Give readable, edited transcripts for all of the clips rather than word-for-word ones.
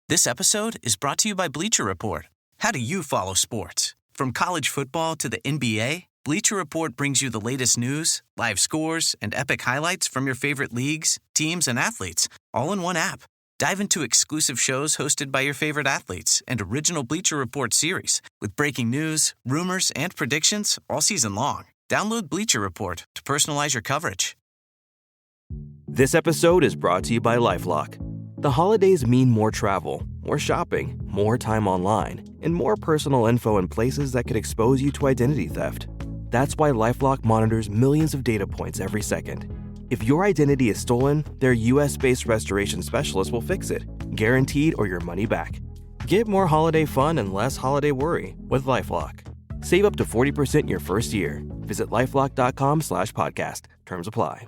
This episode is brought to you by Bleacher Report. How do you follow sports? From college football to the NBA, Bleacher Report brings you the latest news, live scores, and epic highlights from your favorite leagues, teams, and athletes, all in one app. Dive into exclusive shows hosted by your favorite athletes and original Bleacher Report series with breaking news, rumors, and predictions all season long. Download Bleacher Report to personalize your coverage. This episode is brought to you by LifeLock. The holidays mean more travel, more shopping, more time online, and more personal info in places that could expose you to identity theft. That's why LifeLock monitors millions of data points every second. If your identity is stolen, their US-based restoration specialist will fix it, guaranteed or your money back. Get more holiday fun and less holiday worry with LifeLock. Save up to 40% your first year. Visit LifeLock.com/podcast. Terms apply.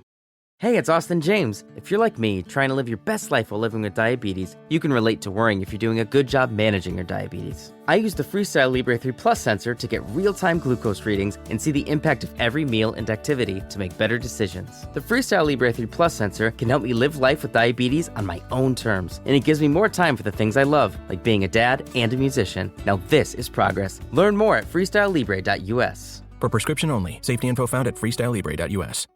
Hey, it's Austin James. If you're like me, trying to live your best life while living with diabetes, you can relate to worrying if you're doing a good job managing your diabetes. I use the Freestyle Libre 3 Plus sensor to get real-time glucose readings and see the impact of every meal and activity to make better decisions. The Freestyle Libre 3 Plus sensor can help me live life with diabetes on my own terms, and it gives me more time for the things I love, like being a dad and a musician. Now this is progress. Learn more at freestylelibre.us. For prescription only. Safety info found at freestylelibre.us.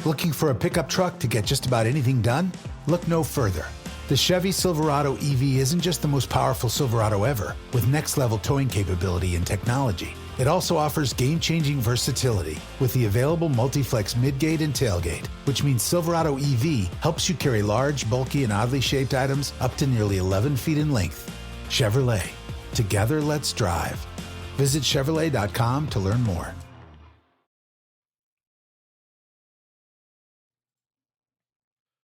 Looking for a pickup truck to get just about anything done? Look no further. The Chevy Silverado EV isn't just the most powerful Silverado ever, with next-level towing capability and technology. It also offers game-changing versatility with the available multi-flex midgate and tailgate, which means Silverado EV helps you carry large, bulky, and oddly shaped items up to nearly 11 feet in length. Chevrolet. Together, let's drive. Visit Chevrolet.com to learn more.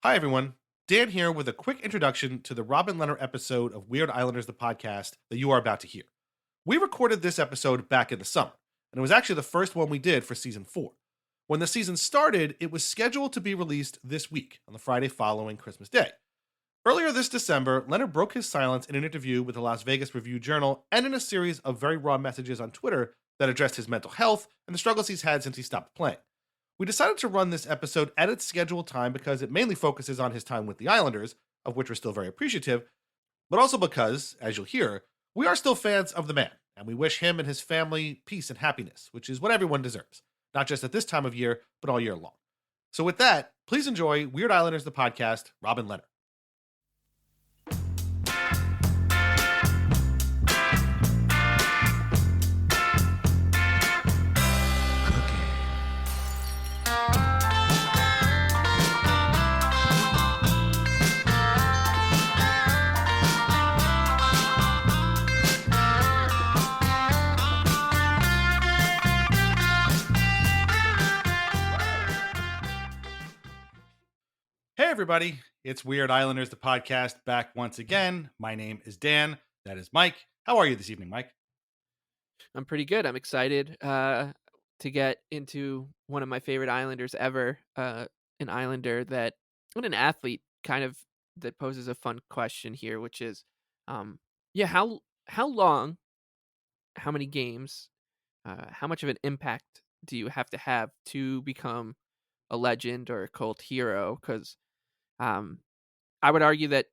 Hi, everyone. Dan here with a quick introduction to the Robin Lehner episode of Weird Islanders, the podcast that you are about to hear. We recorded this episode back in the summer, and it was actually the first one we did for season 4. When the season started, it was scheduled to be released this week, on the Friday following Christmas Day. Earlier this December, Lehner broke his silence in an interview with the Las Vegas Review-Journal and in a series of very raw messages on Twitter that addressed his mental health and the struggles he's had since he stopped playing. We decided to run this episode at its scheduled time because it mainly focuses on his time with the Islanders, of which we're still very appreciative, but also because, as you'll hear, we are still fans of the man, and we wish him and his family peace and happiness, which is what everyone deserves, not just at this time of year, but all year long. So with that, please enjoy Weird Islanders, the podcast, Robin Lehner. Hey everybody, it's Weird Islanders, the podcast, back once again. My name is Dan. That is Mike. How are you this evening, Mike? I'm pretty good. I'm excited to get into one of my favorite Islanders ever, an Islander and an athlete kind of that poses a fun question here, which is, how long, how many games, how much of an impact do you have to become a legend or a cult hero? Because I would argue that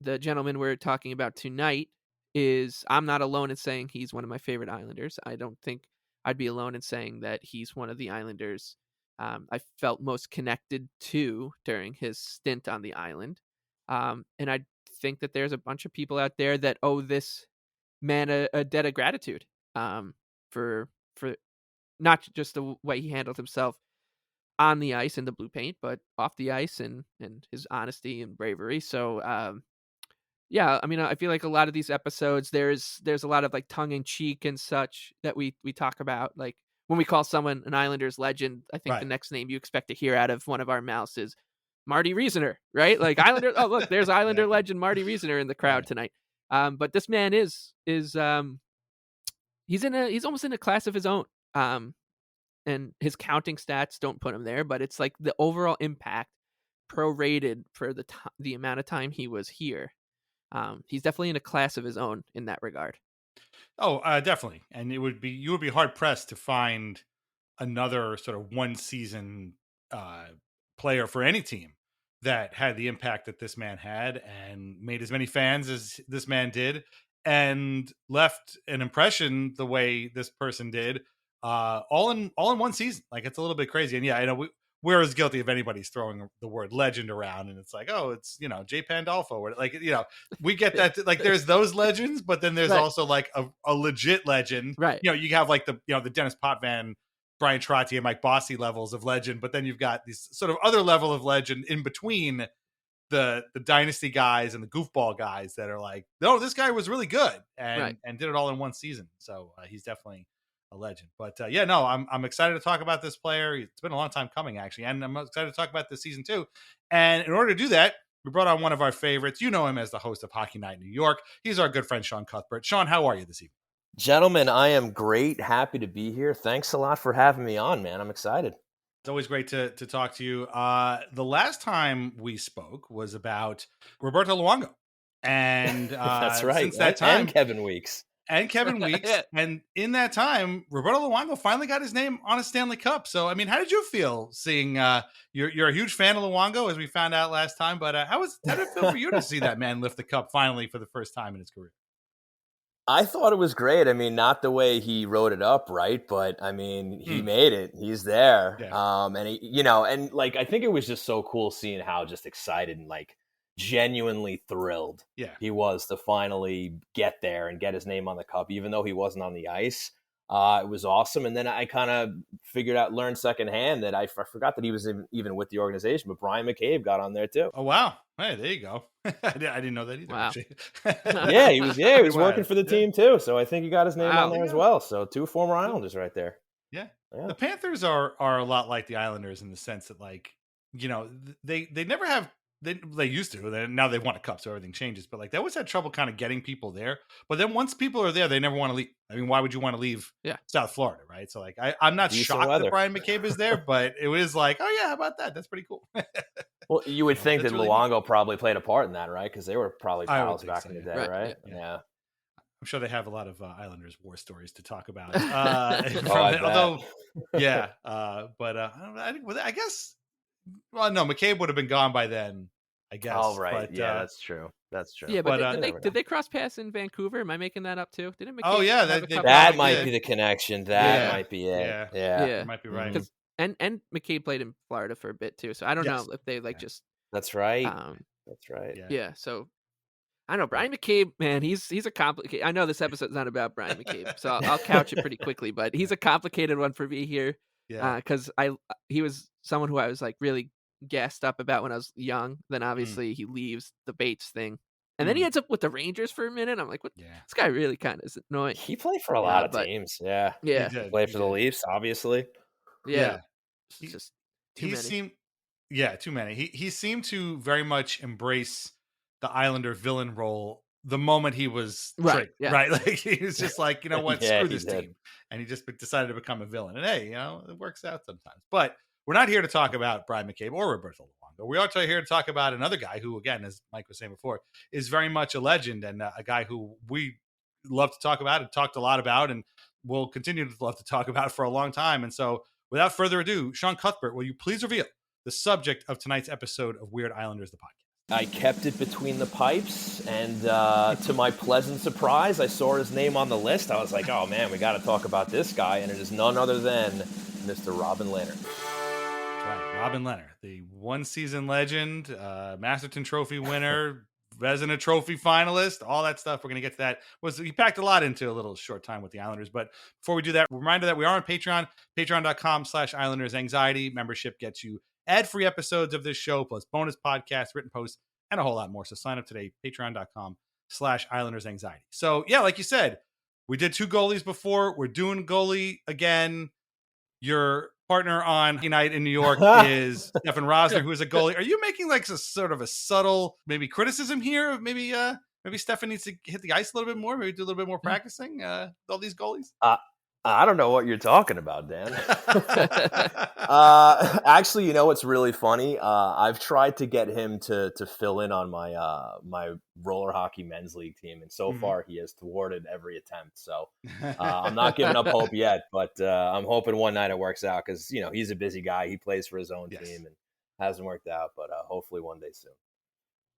the gentleman we're talking about tonight I'm not alone in saying he's one of my favorite Islanders. I don't think I'd be alone in saying that he's one of the Islanders I felt most connected to during his stint on the island. And I think that there's a bunch of people out there that owe this man a debt of gratitude for not just the way he handled himself on the ice in the blue paint, but off the ice and his honesty and bravery. So, I mean, I feel like a lot of these episodes, there's a lot of like tongue in cheek and such that we talk about. Like when we call someone an Islanders legend, I think The next name you expect to hear out of one of our mouths is Marty Reasoner, right? Like Islander. Oh, look, there's Islander legend Marty Reasoner in the crowd tonight. But this man is he's almost in a class of his own. And his counting stats don't put him there, but it's like the overall impact prorated for the amount of time he was here. He's definitely in a class of his own in that regard. Oh, definitely. And you would be hard pressed to find another sort of one season player for any team that had the impact that this man had and made as many fans as this man did and left an impression the way this person did, all in one season. Like, it's a little bit crazy. And yeah, I know we're as guilty if anybody's throwing the word legend around, and it's like, oh, it's, Jay Pandolfo, or like, we get that, like, there's those legends, but then there's also like a legit legend, right? You have like the Dennis Potvin, Brian Trottier, and Mike Bossy levels of legend, but then you've got these sort of other level of legend in between the dynasty guys and the goofball guys that are like, no, this guy was really good and did it all in one season. So he's definitely a legend. But no, I'm excited to talk about this player. It's been a long time coming, actually, and I'm excited to talk about this season too. And in order to do that, we brought on one of our favorites. You know him as the host of Hockey Night in New York. He's our good friend Sean Cuthbert. Sean, how are you this evening? Gentlemen, I am great. Happy to be here. Thanks a lot for having me on, man. I'm excited. It's always great to talk to you. The last time we spoke was about Roberto Luongo. And that's right. Since that time, and Kevin Weeks. And in that time, Roberto Luongo finally got his name on a Stanley Cup. So, I mean, how did you feel seeing, you're a huge fan of Luongo, as we found out last time, but how did it feel for you to see that man lift the cup finally for the first time in his career? I thought it was great. I mean, not the way he wrote it up, right? But I mean, he made it. He's there. Yeah. And he, and like, I think it was just so cool seeing how just excited and like genuinely thrilled he was to finally get there and get his name on the cup, even though he wasn't on the ice. It was awesome. And then I kind of learned secondhand that I forgot that he was even with the organization, but Brian McCabe got on there too. Oh, wow. Hey, there you go. I didn't know that either. Wow. yeah, he was working for the team too. So I think he got his name on there as well. So 2 former Islanders right there. Yeah. The Panthers are a lot like the Islanders in the sense that, like, they never have, they used to. Now they've won a cup, so everything changes. But like, they always had trouble kind of getting people there. But then once people are there, they never want to leave. I mean, why would you want to leave South Florida, right? So like, I'm not shocked that Brian McCabe is there, but it was like, oh yeah, how about that? That's pretty cool. Well, you would think that really Luongo probably played a part in that, right? Because they were probably pals back in the day, right? Yeah. I'm sure they have a lot of Islanders war stories to talk about. I guess. Well, no, McCabe would have been gone by then, I guess. Oh, right. But, that's true. Yeah, but did they cross paths in Vancouver? Am I making that up too? Didn't McCabe that might be the connection. That might be it. Yeah. You might be right. And McCabe played in Florida for a bit too, so I don't know if they just. That's right. That's right. Yeah. So I don't know, Brian McCabe, man. He's a complicated. I know this episode's not about Brian McCabe, so I'll couch it pretty quickly. But he's a complicated one for me here. Yeah. Because he was someone who I was like really gassed up about when I was young. Then obviously he leaves the Bates thing. And then he ends up with the Rangers for a minute. I'm like, what? Yeah. This guy really kind of is annoying. He played for a lot of teams. Yeah. Yeah. He played for the Leafs, obviously. Yeah. It's just too many. He seemed to very much embrace the Islander villain role the moment he was right. Like he was just like, you know what, screw this team. And he just decided to become a villain. And hey, it works out sometimes. But we're not here to talk about Brian McCabe or Roberto Luongo. We are here to talk about another guy who, again, as Mike was saying before, is very much a legend and a guy who we love to talk about and talked a lot about and will continue to love to talk about for a long time. And so without further ado, Sean Cuthbert, will you please reveal the subject of tonight's episode of Weird Islanders, the podcast? I kept it between the pipes, and to my pleasant surprise, I saw his name on the list. I was like, oh, man, we got to talk about this guy, and it is none other than Mr. Robin Lehner. That's right, Robin Lehner, the one-season legend, Mastertron Trophy winner, Vezina Trophy finalist, all that stuff. We're going to get to that. He packed a lot into a little short time with the Islanders. But before we do that, reminder that we are on Patreon, patreon.com/IslandersAnxiety. Membership gets you ad-free episodes of this show, plus bonus podcasts, written posts, and a whole lot more. So sign up today, patreon.com/IslandersAnxiety. So yeah, like you said, we did 2 goalies before. We're doing goalie again. Your partner on Hockey Night in New York is Stefan Rosner, who is a goalie. Are you making like a sort of a subtle maybe criticism here of maybe Stefan needs to hit the ice a little bit more, maybe do a little bit more practicing, all these goalies? I don't know what you're talking about, Dan. Actually, what's really funny? I've tried to get him to fill in on my my roller hockey men's league team, and so far he has thwarted every attempt. So I'm not giving up hope yet, but I'm hoping one night it works out because he's a busy guy. He plays for his own team, and hasn't worked out, but hopefully one day soon.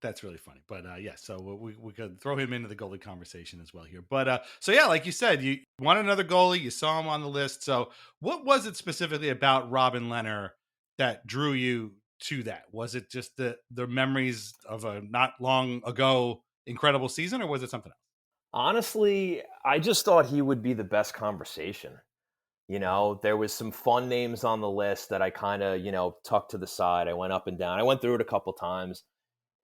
That's really funny. But so we could throw him into the goalie conversation as well here. But so yeah, like you said, you want another goalie, you saw him on the list. So what was it specifically about Robin Lehner that drew you to that? Was it just the memories of a not long ago incredible season, or was it something else? Honestly, I just thought he would be the best conversation. You know, there was some fun names on the list that I kind of, tucked to the side. I went up and down. I went through it a couple times.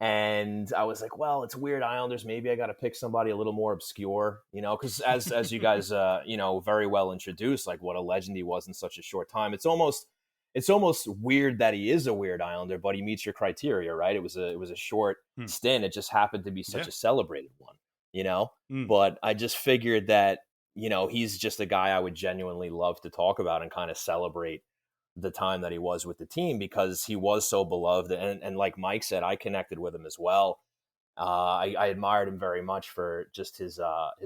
And I was like, well, it's Weird Islanders. Maybe I got to pick somebody a little more obscure, because as you guys, very well introduced, like what a legend he was in such a short time. It's almost weird that he is a Weird Islander, but he meets your criteria, right? It was a short stint. It just happened to be such a celebrated one, But I just figured that, he's just a guy I would genuinely love to talk about and kind of celebrate the time that he was with the team, because he was so beloved. And like Mike said, I connected with him as well. I admired him very much for just his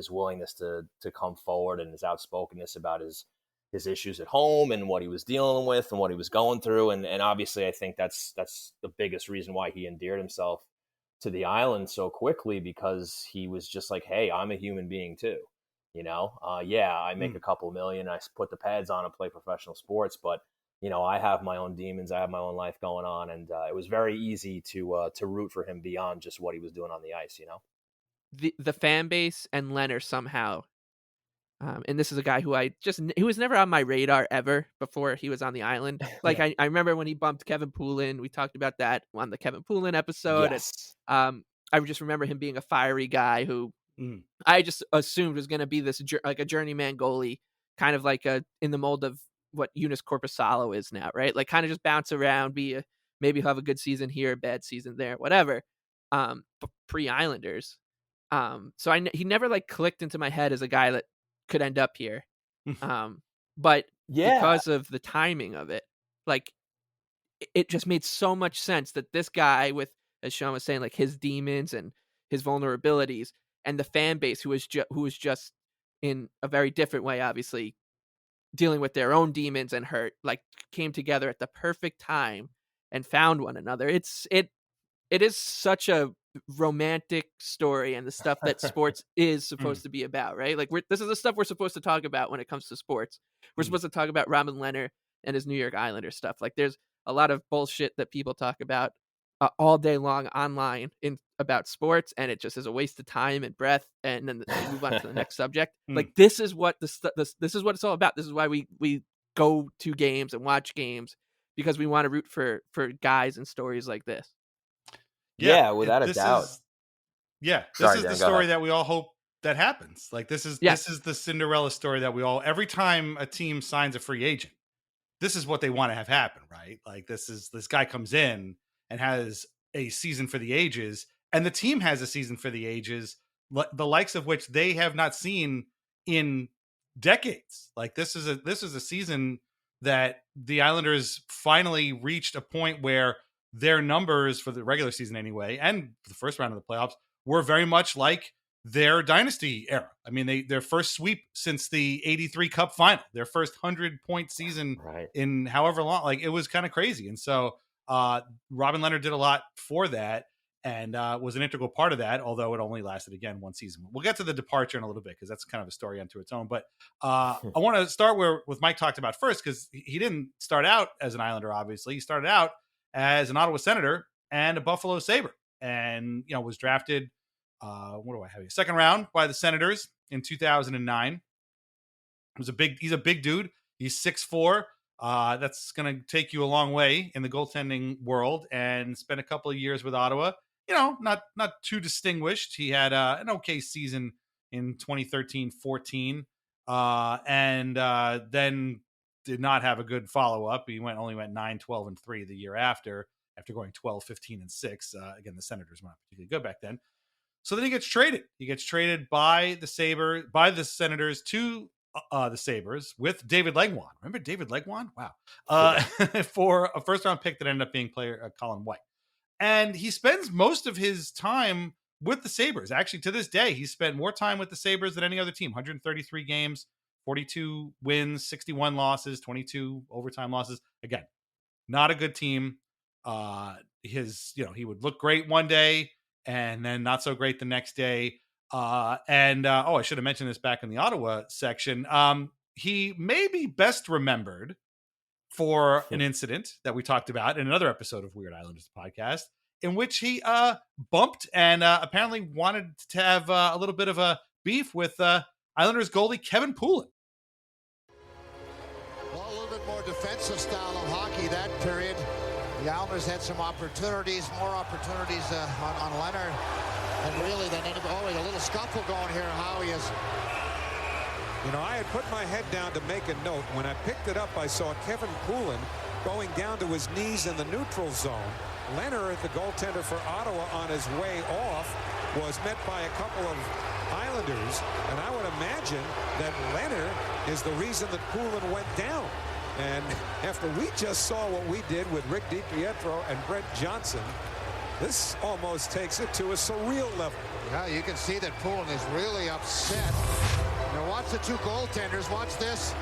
willingness to come forward and his outspokenness about his issues at home and what he was dealing with and what he was going through. And obviously I think that's the biggest reason why he endeared himself to the island so quickly, because he was just like, hey, I'm a human being too. I make a couple million, I put the pads on and play professional sports, but I have my own demons. I have my own life going on. And it was very easy to root for him beyond just what he was doing on the ice, The fan base and Lehner somehow, and this is a guy who he was never on my radar ever before he was on the island. Like I remember when he bumped Kevin Poulin. We talked about that on the Kevin Poulin episode. Yes. And, I just remember him being a fiery guy who I just assumed was going to be this like a journeyman goalie, kind of like in the mold of what Eunice Corposalo is now, right? Like kind of just bounce around, maybe he'll have a good season here, a bad season there, whatever. Pre-Islanders. So he never like clicked into my head as a guy that could end up here. But because of the timing of it, like it just made so much sense that this guy with, as Sean was saying, like his demons and his vulnerabilities, and the fan base who was just in a very different way, obviously, dealing with their own demons and hurt, like came together at the perfect time and found one another. It is such a romantic story, and the stuff that sports is supposed to be about, right? Like this is the stuff we're supposed to talk about when it comes to sports. We're supposed to talk about Robin Lehner and his New York Islanders stuff. Like there's a lot of bullshit that people talk about all day long online about sports, and it just is a waste of time and breath, and then they move on to the next subject. Like this is what this is what it's all about. This is why we go to games and watch games, because we want to root for guys and stories like this. Yeah, without a doubt. This is the story that we all hope that happens. Like this is the Cinderella story that we all, every time a team signs a free agent, this is what they want to have happen, right? Like this guy comes in and has a season for the ages, and the team has a season for the ages, the likes of which they have not seen in decades. Like this is a season that the Islanders finally reached a point where their numbers for the regular season anyway, and the first round of the playoffs, were very much like their dynasty era. I mean, their first sweep since the 83 Cup final, their first 100-point season in however long, like it was kind of crazy. And so Robin Lehner did a lot for that, and was an integral part of that, although it only lasted, again, one season. We'll get to the departure in a little bit, because that's kind of a story unto its own. But I want to start with Mike talked about first, because he didn't start out as an Islander, obviously. He started out as an Ottawa Senator and a Buffalo Sabre, and was drafted, what do I have here? Second round by the Senators in 2009. He's a big dude. He's 6'4". That's going to take you a long way in the goaltending world, and spent a couple of years with Ottawa. Not too distinguished. He had an okay season in 2013-14, and then did not have a good follow-up. He only went 9-12-3 the year after going 12-15-6. Again, the Senators were not particularly good back then. So then he gets traded. He gets traded by the Senators to the Sabres with David Legwand. Remember David Legwand? Wow. For a first-round pick that ended up being player Colin White. And he spends most of his time with the Sabres. Actually, to this day, he's spent more time with the Sabres than any other team. 133 games, 42 wins, 61 losses, 22 overtime losses. Again, not a good team. he would look great one day and then not so great the next day. I should have mentioned this back in the Ottawa section. He may be best remembered for an incident that we talked about in another episode of Weird Islanders podcast, in which he bumped and apparently wanted to have a little bit of a beef with Islanders goalie Kevin Poulin. Well, a little bit more defensive style of hockey that period. The Islanders had some opportunities, more opportunities on Lehner. And really, then a little scuffle going here. Howie is. I had put my head down to make a note. When I picked it up, I saw Kevin Poulin going down to his knees in the neutral zone. Lehner, the goaltender for Ottawa, on his way off, was met by a couple of Islanders. And I would imagine that Lehner is the reason that Poulin went down. And after we just saw what we did with Rick DiPietro and Brett Johnson, this almost takes it to a surreal level. Yeah, you can see that Poulin is really upset. Now watch the two goaltenders. Watch this.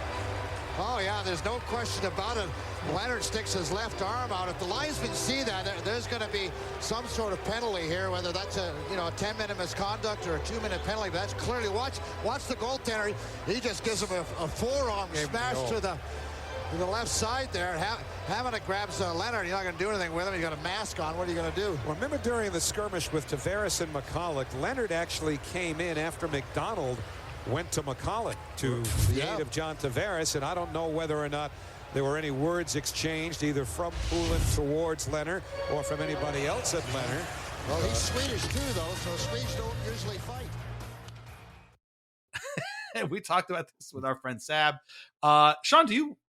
Oh, yeah, there's no question about it. Leonard sticks his left arm out. If the linesmen see that, there's going to be some sort of penalty here, whether that's a 10-minute misconduct or a 2-minute penalty. But that's clearly, watch the goaltender. He just gives him a forearm smash to the left side there. Hamannik grabs Leonard. You're not going to do anything with him. He's got a mask on. What are you going to do? Well, remember during the skirmish with Tavares and McCulloch, Leonard actually came in after McDonald went to McCulloch to the aid of John Tavares, and I don't know whether or not there were any words exchanged either from Poulin towards Lehner or from anybody else at Lehner. Well, he's Swedish too, though, so Swedes don't usually fight. We talked about this with our friend Sab. Sean,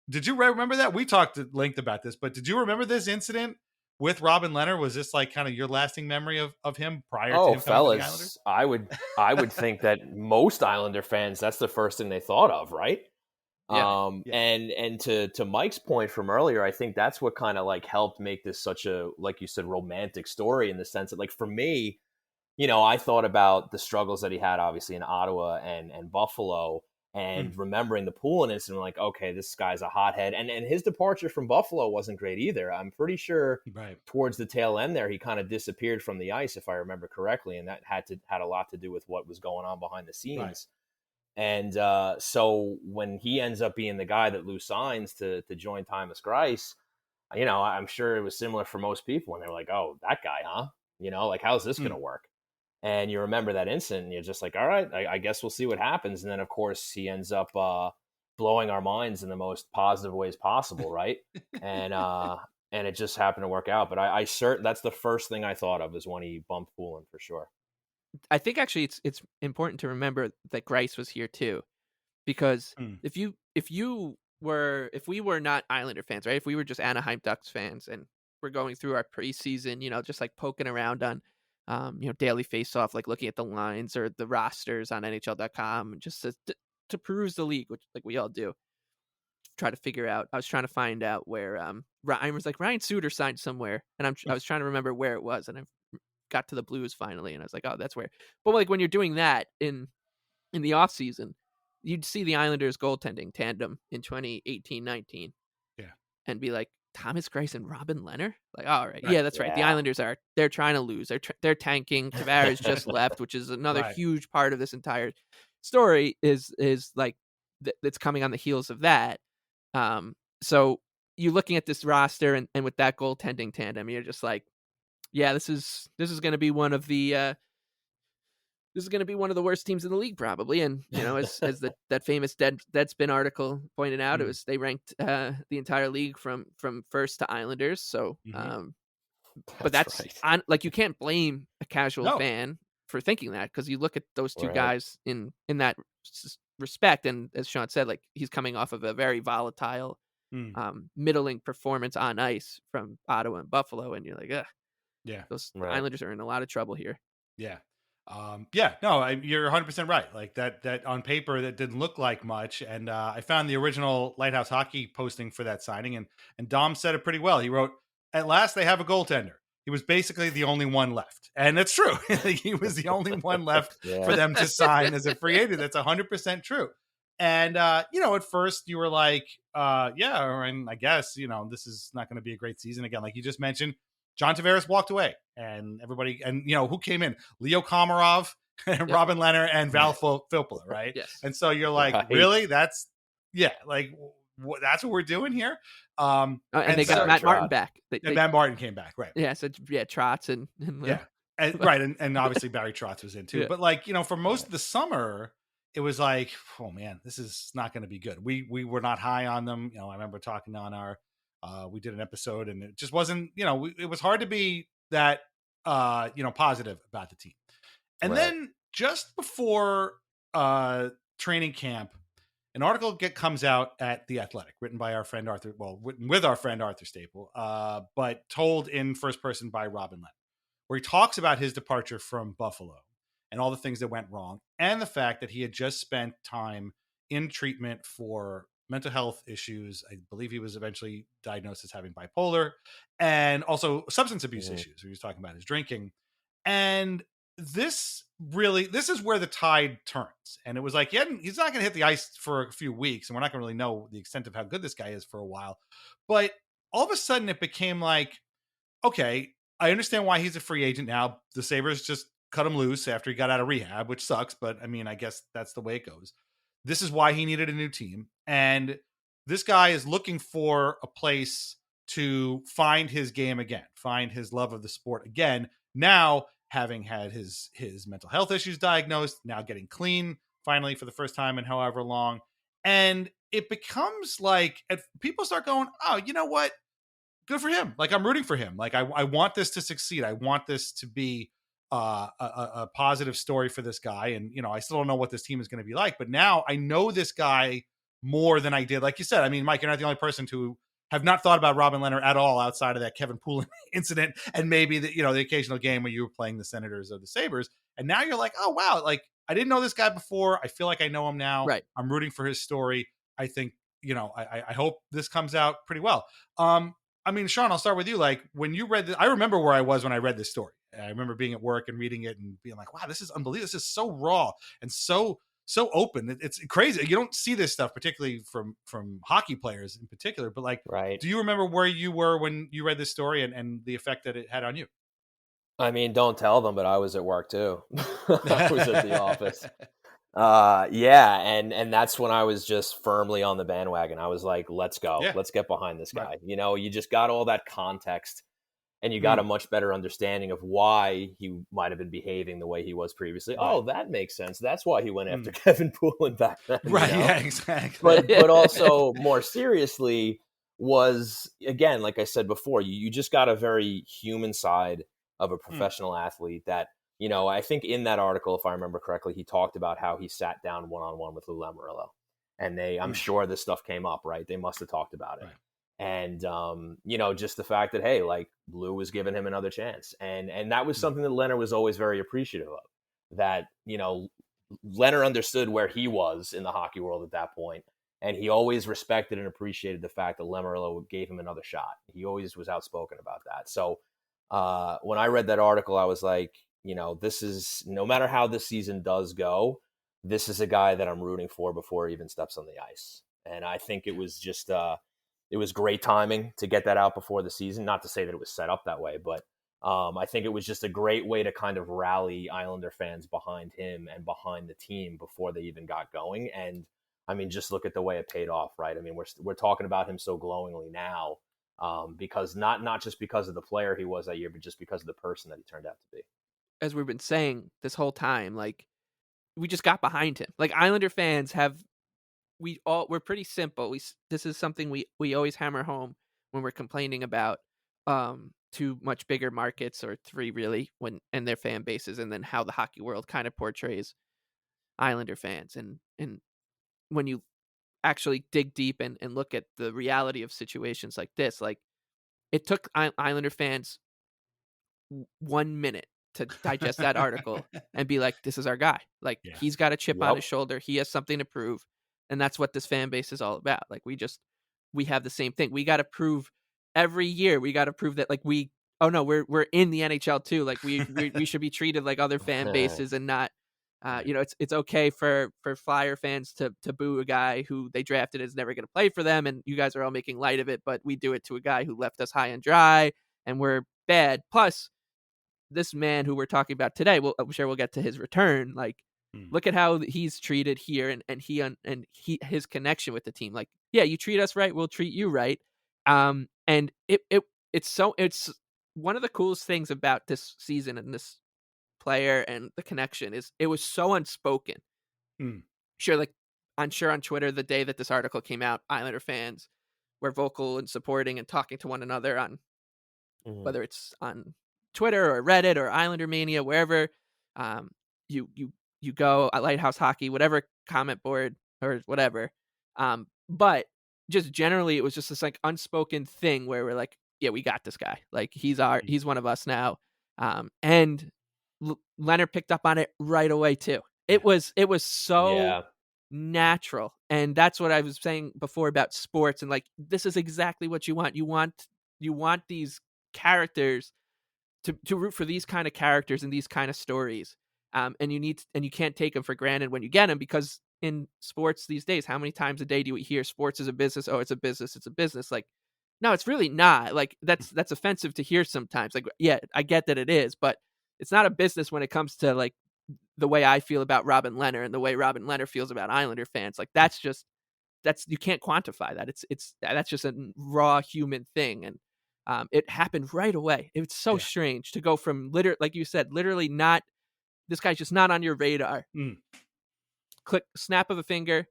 did you remember that? We talked at length about this, but did you remember this incident with Robin Lehner? Was this like kind of your lasting memory of him prior to him coming to the Islanders? I would think that most Islander fans, that's the first thing they thought of, right? Yeah. And to Mike's point from earlier, I think that's what kind of like helped make this such a, like you said, romantic story, in the sense that, like, for me, I thought about the struggles that he had obviously in Ottawa and Buffalo, and remembering the Poulin incident, like, okay, this guy's a hothead. And his departure from Buffalo wasn't great either. I'm pretty sure towards the tail end there, he kind of disappeared from the ice, if I remember correctly. And that had a lot to do with what was going on behind the scenes. Right. And so when he ends up being the guy that Lou signs to join Thomas Greiss, I'm sure it was similar for most people. And they were like, oh, that guy, huh? Like, how's this going to work? And you remember that incident, and you're just like, all right, I guess we'll see what happens. And then, of course, he ends up blowing our minds in the most positive ways possible, right? And it just happened to work out. But that's the first thing I thought of, is when he bumped Poulin, for sure. I think actually it's important to remember that Greiss was here too, because if we were not Islander fans, right? If we were just Anaheim Ducks fans and we're going through our preseason, just like poking around on daily face-off, like looking at the lines or the rosters on NHL.com, just to peruse the league, which like we all do. I was trying to find out where I was like, Ryan Suter signed somewhere, and I was trying to remember where it was, and I got to the Blues finally, and I was like, oh, that's where. But like when you're doing that in the off season, you'd see the Islanders goaltending tandem in 2018-19, and be like, Thomas Greiss and Robin Lehner? Like, all right. Yeah, that's right. The Islanders they're trying to lose. They're tanking. Tavares just left, which is another huge part of this entire story, is like it's coming on the heels of that. So you're looking at this roster and with that goaltending tandem, you're just like, yeah, this is going to be one of the worst teams in the league, probably. And as that famous Deadspin article pointed out, it was, they ranked the entire league from first to Islanders. So, but that's right. Like, you can't blame a casual fan for thinking that, because you look at those two guys in that respect, and as Sean said, like, he's coming off of a very volatile, middling performance on ice from Ottawa and Buffalo, and you're like, ugh. Yeah, those Islanders are in a lot of trouble here. Yeah. You're 100% right. Like that on paper, that didn't look like much. And I found the original Lighthouse Hockey posting for that signing, and Dom said it pretty well. He wrote, "At last they have a goaltender. He was basically the only one left." And that's true. He was the only one left for them to sign as a free agent. That's 100% true. And, at first you were like, and I guess, this is not going to be a great season again. Like you just mentioned, John Tavares walked away, and everybody, and who came in? Leo Komarov and Robin Lehner and Val Filppula, right? Yes. And so you're like, really? That's like that's what we're doing here. And they got Matt Martin back. And Matt Martin came back, right? Yeah. So Trotz and right, and obviously Barry Trotz was in too. Yeah. But like for most of the summer, it was like, oh man, this is not going to be good. We were not high on them. I remember talking on our. We did an episode, and it just wasn't. It was hard to be that positive about the team. And then just before training camp, an article comes out at The Athletic, written by our friend Arthur. Well, written with our friend Arthur Staple, but told in first person by Robin Lehner, where he talks about his departure from Buffalo and all the things that went wrong, and the fact that he had just spent time in treatment for mental health issues. I believe he was eventually diagnosed as having bipolar, and also substance abuse issues. He was talking about his drinking. And this is where the tide turns. And it was like, he's not going to hit the ice for a few weeks, and we're not going to really know the extent of how good this guy is for a while. But all of a sudden it became like, okay, I understand why he's a free agent now. The Sabres just cut him loose after he got out of rehab, which sucks, but I mean, I guess that's the way it goes. This is why he needed a new team. And this guy is looking for a place to find his game again, find his love of the sport again. Now, having had his mental health issues diagnosed, now getting clean finally for the first time in however long. And it becomes like, people start going, oh, you know what? Good for him. Like, I'm rooting for him. Like, I want this to succeed. I want this to be a positive story for this guy. And, I still don't know what this team is going to be like, but now I know this guy more than I did. Like you said, I mean, Mike, you're not the only person to have not thought about Robin Lehner at all outside of that Kevin Poulin incident. And maybe the occasional game where you were playing the Senators or the Sabres. And now you're like, oh, wow. Like, I didn't know this guy before. I feel like I know him now. Right. I'm rooting for his story. I think, I hope this comes out pretty well. I mean, Sean, I'll start with you. Like, when you read this, I remember where I was when I read this story. I remember being at work and reading it and being like, wow, this is unbelievable. This is so raw and so open. It's crazy. You don't see this stuff, particularly from hockey players in particular. But like, do you remember where you were when you read this story and the effect that it had on you? I mean, don't tell them, but I was at work too. I was at the office. And that's when I was just firmly on the bandwagon. I was like, let's go. Yeah. Let's get behind this guy. Right. You just got all that context, and you got a much better understanding of why he might have been behaving the way he was previously. Right. Oh, that makes sense. That's why he went after Kevin Poulin back then. Right, yeah, exactly. But also more seriously was, again, like I said before, you just got a very human side of a professional athlete that, I think in that article, if I remember correctly, he talked about how he sat down one-on-one with Lou Lamoriello. And I'm sure this stuff came up, right? They must have talked about it. Right. And, just the fact that, hey, like, Lou was giving him another chance. And that was something that Lehner was always very appreciative of. That, Lehner understood where he was in the hockey world at that point. And he always respected and appreciated the fact that Lamoriello gave him another shot. He always was outspoken about that. So when I read that article, I was like, this is, no matter how this season does go, this is a guy that I'm rooting for before he even steps on the ice. And I think it was just, it was great timing to get that out before the season. Not to say that it was set up that way, but I think it was just a great way to kind of rally Islander fans behind him and behind the team before they even got going. And I mean, just look at the way it paid off, right? I mean, we're talking about him so glowingly now because not just because of the player he was that year, but just because of the person that he turned out to be. As we've been saying this whole time, like, we just got behind him. Like, Islander fans we're pretty simple. This is something we always hammer home when we're complaining about two much bigger markets, or three really, and their fan bases, and then how the hockey world kind of portrays Islander fans. And when you actually dig deep and look at the reality of situations like this, like, it took Islander fans 1 minute to digest that article and be like, this is our guy. Like, he's got a chip on his shoulder. He has something to prove. And that's what this fan base is all about. Like, we have the same thing. We got to prove every year. We got to prove that, like, we're in the NHL too. Like, we should be treated like other fan bases and not, it's okay for Flyer fans to boo a guy who they drafted is never going to play for them. And you guys are all making light of it, but we do it to a guy who left us high and dry. and we're bad. Plus, this man who we're talking about today, I'm sure we'll get to his return. Like, look at how he's treated here, and his connection with the team. Like, yeah, you treat us right, we'll treat you right. And it's one of the coolest things about this season and this player and the connection is it was so unspoken. Sure, like on Twitter the day that this article came out, Islander fans were vocal and supporting and talking to one another on whether it's on Twitter or Reddit or Islander Mania, wherever you go, Lighthouse Hockey, whatever comment board or whatever. But just generally, it was just this like unspoken thing where we're like, yeah, we got this guy. Like he's one of us now. And Lehner picked up on it right away too. It was so natural. And that's what I was saying before about sports. And like, this is exactly what you want. You want these characters to root for these kind of characters and these kind of stories. And you can't take them for granted when you get them, because in sports these days, how many times a day do we hear sports is a business? Oh, it's a business. It's a business. Like, no, it's really not. Like that's offensive to hear sometimes. Like, yeah, I get that it is, but it's not a business when it comes to like the way I feel about Robin Lehner and the way Robin Lehner feels about Islander fans. Like that's you can't quantify that. That's just a raw human thing. And it happened right away. It's so strange to go from like you said, literally not, this guy's just not on your radar. Click, snap of a finger.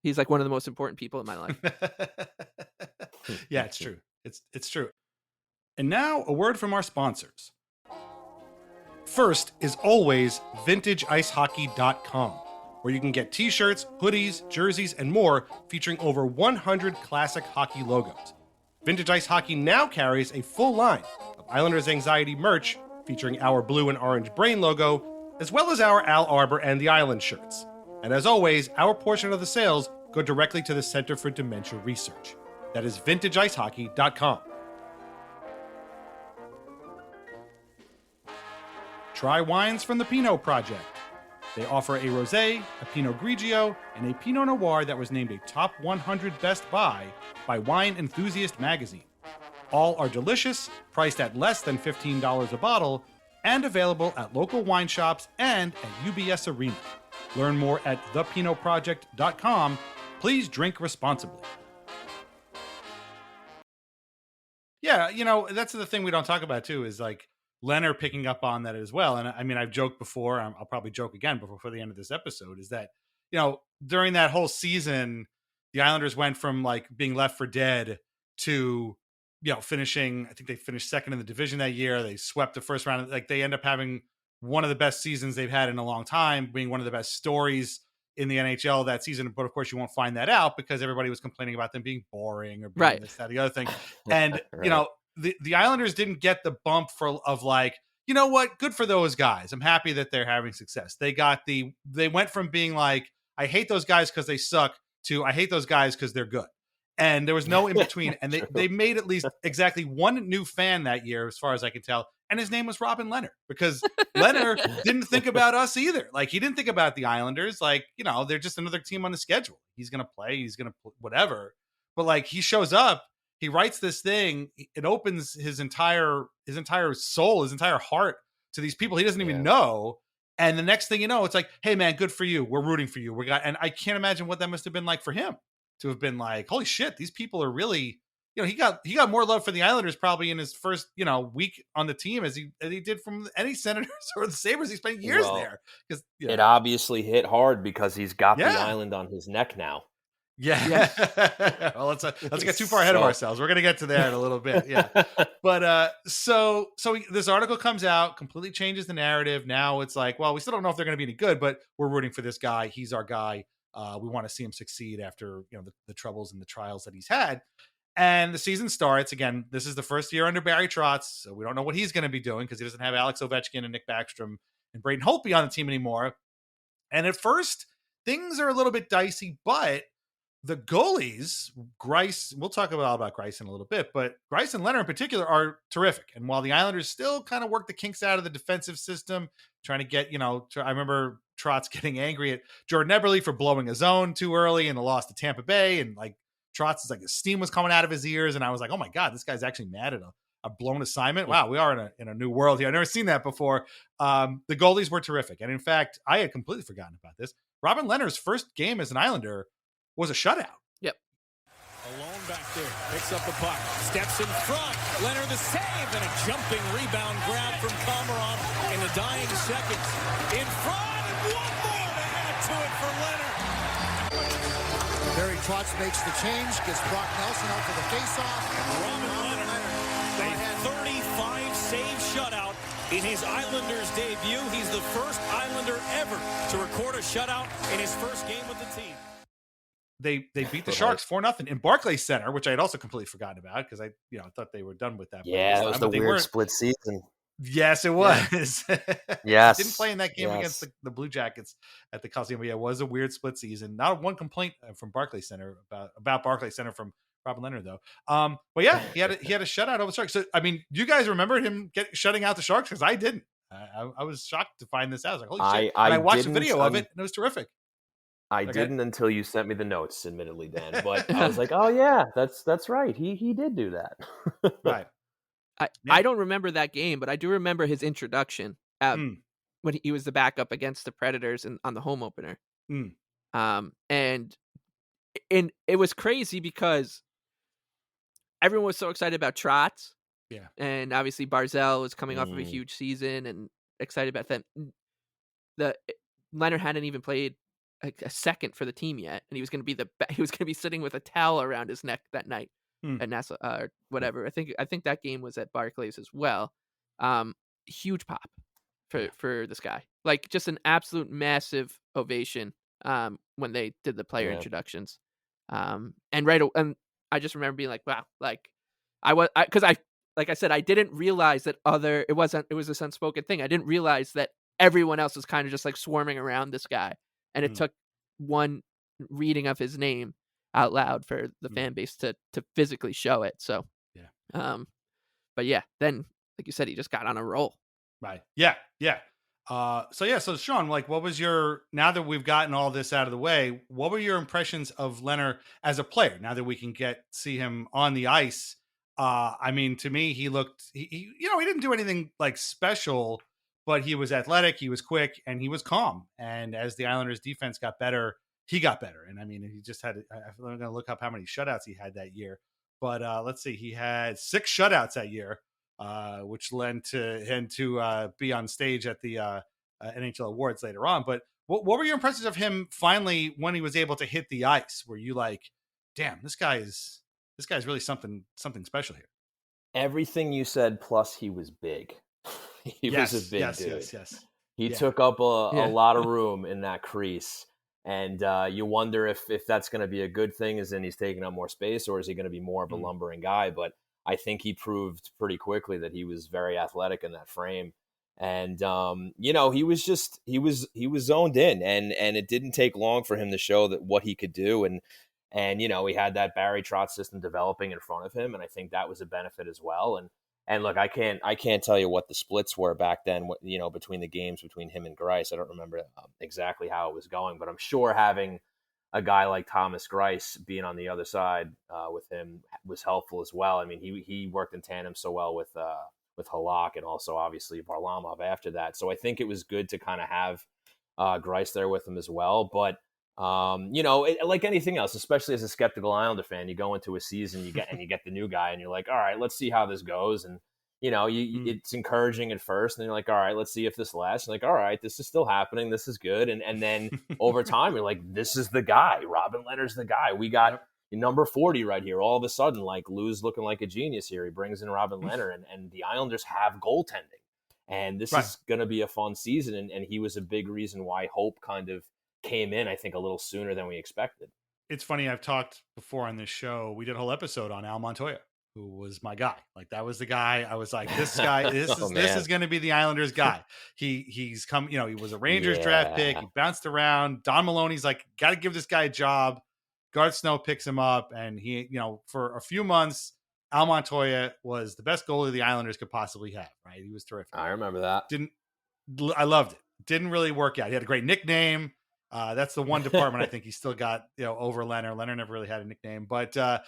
He's like one of the most important people in my life. Yeah, it's true. It's true. And now a word from our sponsors. First is always VintageIceHockey.com, where you can get t-shirts, hoodies, jerseys, and more featuring over 100 classic hockey logos. Vintage Ice Hockey now carries a full line of Islanders Anxiety merch featuring our blue and orange brain logo, as well as our Al Arbor and the Island shirts. And as always, our portion of the sales go directly to the Center for Dementia Research. That is VintageIceHockey.com. Try wines from the Pinot Project. They offer a Rosé, a Pinot Grigio, and a Pinot Noir that was named a Top 100 Best Buy by Wine Enthusiast magazine. All are delicious, priced at less than $15 a bottle, and available at local wine shops and at UBS Arena. Learn more at thepinotproject.com. Please drink responsibly. Yeah, that's the thing we don't talk about too, is like Lehner picking up on that as well. And I mean, I've joked before, I'll probably joke again before the end of this episode, is that, during that whole season, the Islanders went from like being left for dead to, finishing, I think they finished second in the division that year. They swept the first round. Like they end up having one of the best seasons they've had in a long time, being one of the best stories in the NHL that season. But of course you won't find that out because everybody was complaining about them being boring or being this, that, the other thing. And, the Islanders didn't get the bump of like, you know what, good for those guys. I'm happy that they're having success. They went from being like, I hate those guys because they suck, to I hate those guys because they're good. And there was no in between. And they made at least exactly one new fan that year, as far as I can tell. And his name was Robin Lehner, because Lehner didn't think about us either. Like, he didn't think about the Islanders. Like, they're just another team on the schedule. He's going to play. He's going to whatever. But like, he shows up, he writes this thing. It opens his entire soul, his entire heart to these people he doesn't even know. And the next thing you know, it's like, hey man, good for you. We're rooting for you. And I can't imagine what that must have been like for him to have been like, holy shit, these people are really, he got more love for the Islanders probably in his first, week on the team as he did from any Senators or the Sabres. He spent years there. Because it obviously hit hard because he's got the island on his neck now. Yeah. Well, let's get too far ahead of ourselves. We're going to get to that in a little bit. Yeah. But so this article comes out, completely changes the narrative. Now it's like, well, we still don't know if they're going to be any good, but we're rooting for this guy. He's our guy. We want to see him succeed after, the troubles and the trials that he's had. And the season starts again. This is the first year under Barry Trotz, so we don't know what he's going to be doing because he doesn't have Alex Ovechkin and Nick Backstrom and Braden Holtby on the team anymore. And at first, things are a little bit dicey, but the goalies, Greiss, we'll talk about Greiss in a little bit, but Greiss and Lehner in particular are terrific. And while the Islanders still kind of work the kinks out of the defensive system, trying to get, I remember Trotz getting angry at Jordan Eberle for blowing a zone too early in the loss to Tampa Bay. And like Trotz is like, his steam was coming out of his ears. And I was like, oh my God, this guy's actually mad at a blown assignment. Wow, we are in a new world here. I've never seen that before. The goalies were terrific. And in fact, I had completely forgotten about this. Robin Lehner's first game as an Islander was a shutout. Yep. Alone back there, picks up the puck, steps in front. Lehner the save, and a jumping rebound grab from Komarov in the dying seconds. In front, and one more to add to it for Lehner. Barry Trotz makes the change, gets Brock Nelson out for the faceoff. Robin Lehner, a 35-save shutout in his Islanders debut. He's the first Islander ever to record a shutout in his first game with the team. They beat the Sharks 4-0 in Barclays Center, which I had also completely forgotten about because I thought they were done with that. Yeah, it was the weird split season. Yes, it was. Yes. Didn't play in that game against the Blue Jackets at the Coliseum. But yeah, it was a weird split season. Not one complaint from Barclays Center about Barclays Center from Robin Lehner though. But yeah, he had a shutout over the Sharks. So I mean, you guys remember him shutting out the Sharks? Because I didn't. I was shocked to find this out. I was like, holy shit! And I watched the video of it, and it was terrific. I didn't until you sent me the notes, admittedly, Dan. But I was like, oh yeah, that's right. He did do that. Right. I don't remember that game, but I do remember his introduction when he was the backup against the Predators on the home opener. And it was crazy because everyone was so excited about Trotz. Yeah. And obviously Barzal was coming off of a huge season and excited about them. Lehner hadn't even played a second for the team yet, and he was going to be sitting with a towel around his neck that night at Nassau or whatever. I think that game was at Barclays as well. Huge pop for this guy, like just an absolute massive ovation when they did the player introductions. And I just remember being like, wow, like because like I said, I didn't realize that it was this unspoken thing. I didn't realize that everyone else was kind of just like swarming around this guy. And it took one reading of his name out loud for the fan base to physically show it. So, but yeah, then, like you said, he just got on a roll. Right. Yeah. Yeah. So Sean, like, what was now that we've gotten all this out of the way, what were your impressions of Lehner as a player now that we can see him on the ice? I mean, to me, he didn't do anything like special, but he was athletic, he was quick, and he was calm. And as the Islanders' defense got better, he got better. And I mean, he just had, I'm going to look up how many shutouts he had that year. But let's see, he had 6 shutouts that year, which led to him to be on stage at the NHL Awards later on. But what were your impressions of him finally when he was able to hit the ice? Were you like, damn, this guy's really something special here? Everything you said, plus he was big. He was a big dude. Yes. He took up a lot of room in that crease. And you wonder if that's going to be a good thing, as in he's taking up more space, or is he going to be more of a lumbering guy? But I think he proved pretty quickly that he was very athletic in that frame. And, he was zoned in, and it didn't take long for him to show that what he could do. And he had that Barry Trotz system developing in front of him. And I think that was a benefit as well. And look, I can't tell you what the splits were back then, between the games between him and Greiss. I don't remember exactly how it was going, but I'm sure having a guy like Thomas Greiss being on the other side with him was helpful as well. I mean, he worked in tandem so well with Halak and also obviously Varlamov after that. So I think it was good to kind of have Greiss there with him as well. But like anything else, especially as a skeptical Islander fan, you go into a season, you get the new guy, and you're like, all right, let's see how this goes. And it's encouraging at first, and then you're like, all right, let's see if this lasts. And like, all right, this is still happening, this is good. And then over time, you're like, this is the guy. Robin Lehner's the guy. We got number 40 right here. All of a sudden, like, Lou's looking like a genius here. He brings in Robin Lehner, and the Islanders have goaltending, and this is going to be a fun season. And he was a big reason why hope kind of came in, I think, a little sooner than we expected. It's funny, I've talked before on this show, we did a whole episode on Al Montoya, who was my guy. Like, that was the guy I was like, this guy, this is going to be the Islanders guy. He's come, he was a Rangers draft pick. He bounced around. Don Maloney's like, got to give this guy a job. Garth Snow picks him up, and he, for a few months, Al Montoya was the best goalie the Islanders could possibly have, right? He was terrific. I remember that. I loved it. Didn't really work out. He had a great nickname. That's the one department I think he still got, over Lehner. Lehner never really had a nickname, but the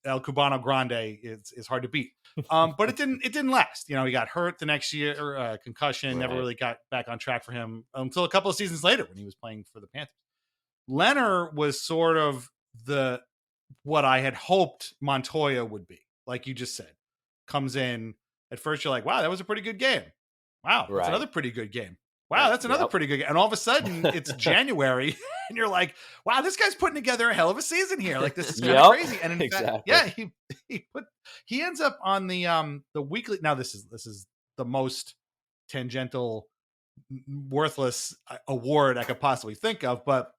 El Cubano Grande is hard to beat. But it didn't last. He got hurt the next year, concussion, never really got back on track for him until a couple of seasons later when he was playing for the Panthers. Lehner was sort of what I had hoped Montoya would be, like you just said. Comes in, at first you're like, wow, that was a pretty good game. Wow, that's another pretty good game. Wow, that's another pretty good game. And all of a sudden, it's January, and you're like, wow, this guy's putting together a hell of a season here. Like, this is kind of crazy. And in fact, he ends up on the weekly. Now, this is the most tangential, worthless award I could possibly think of. But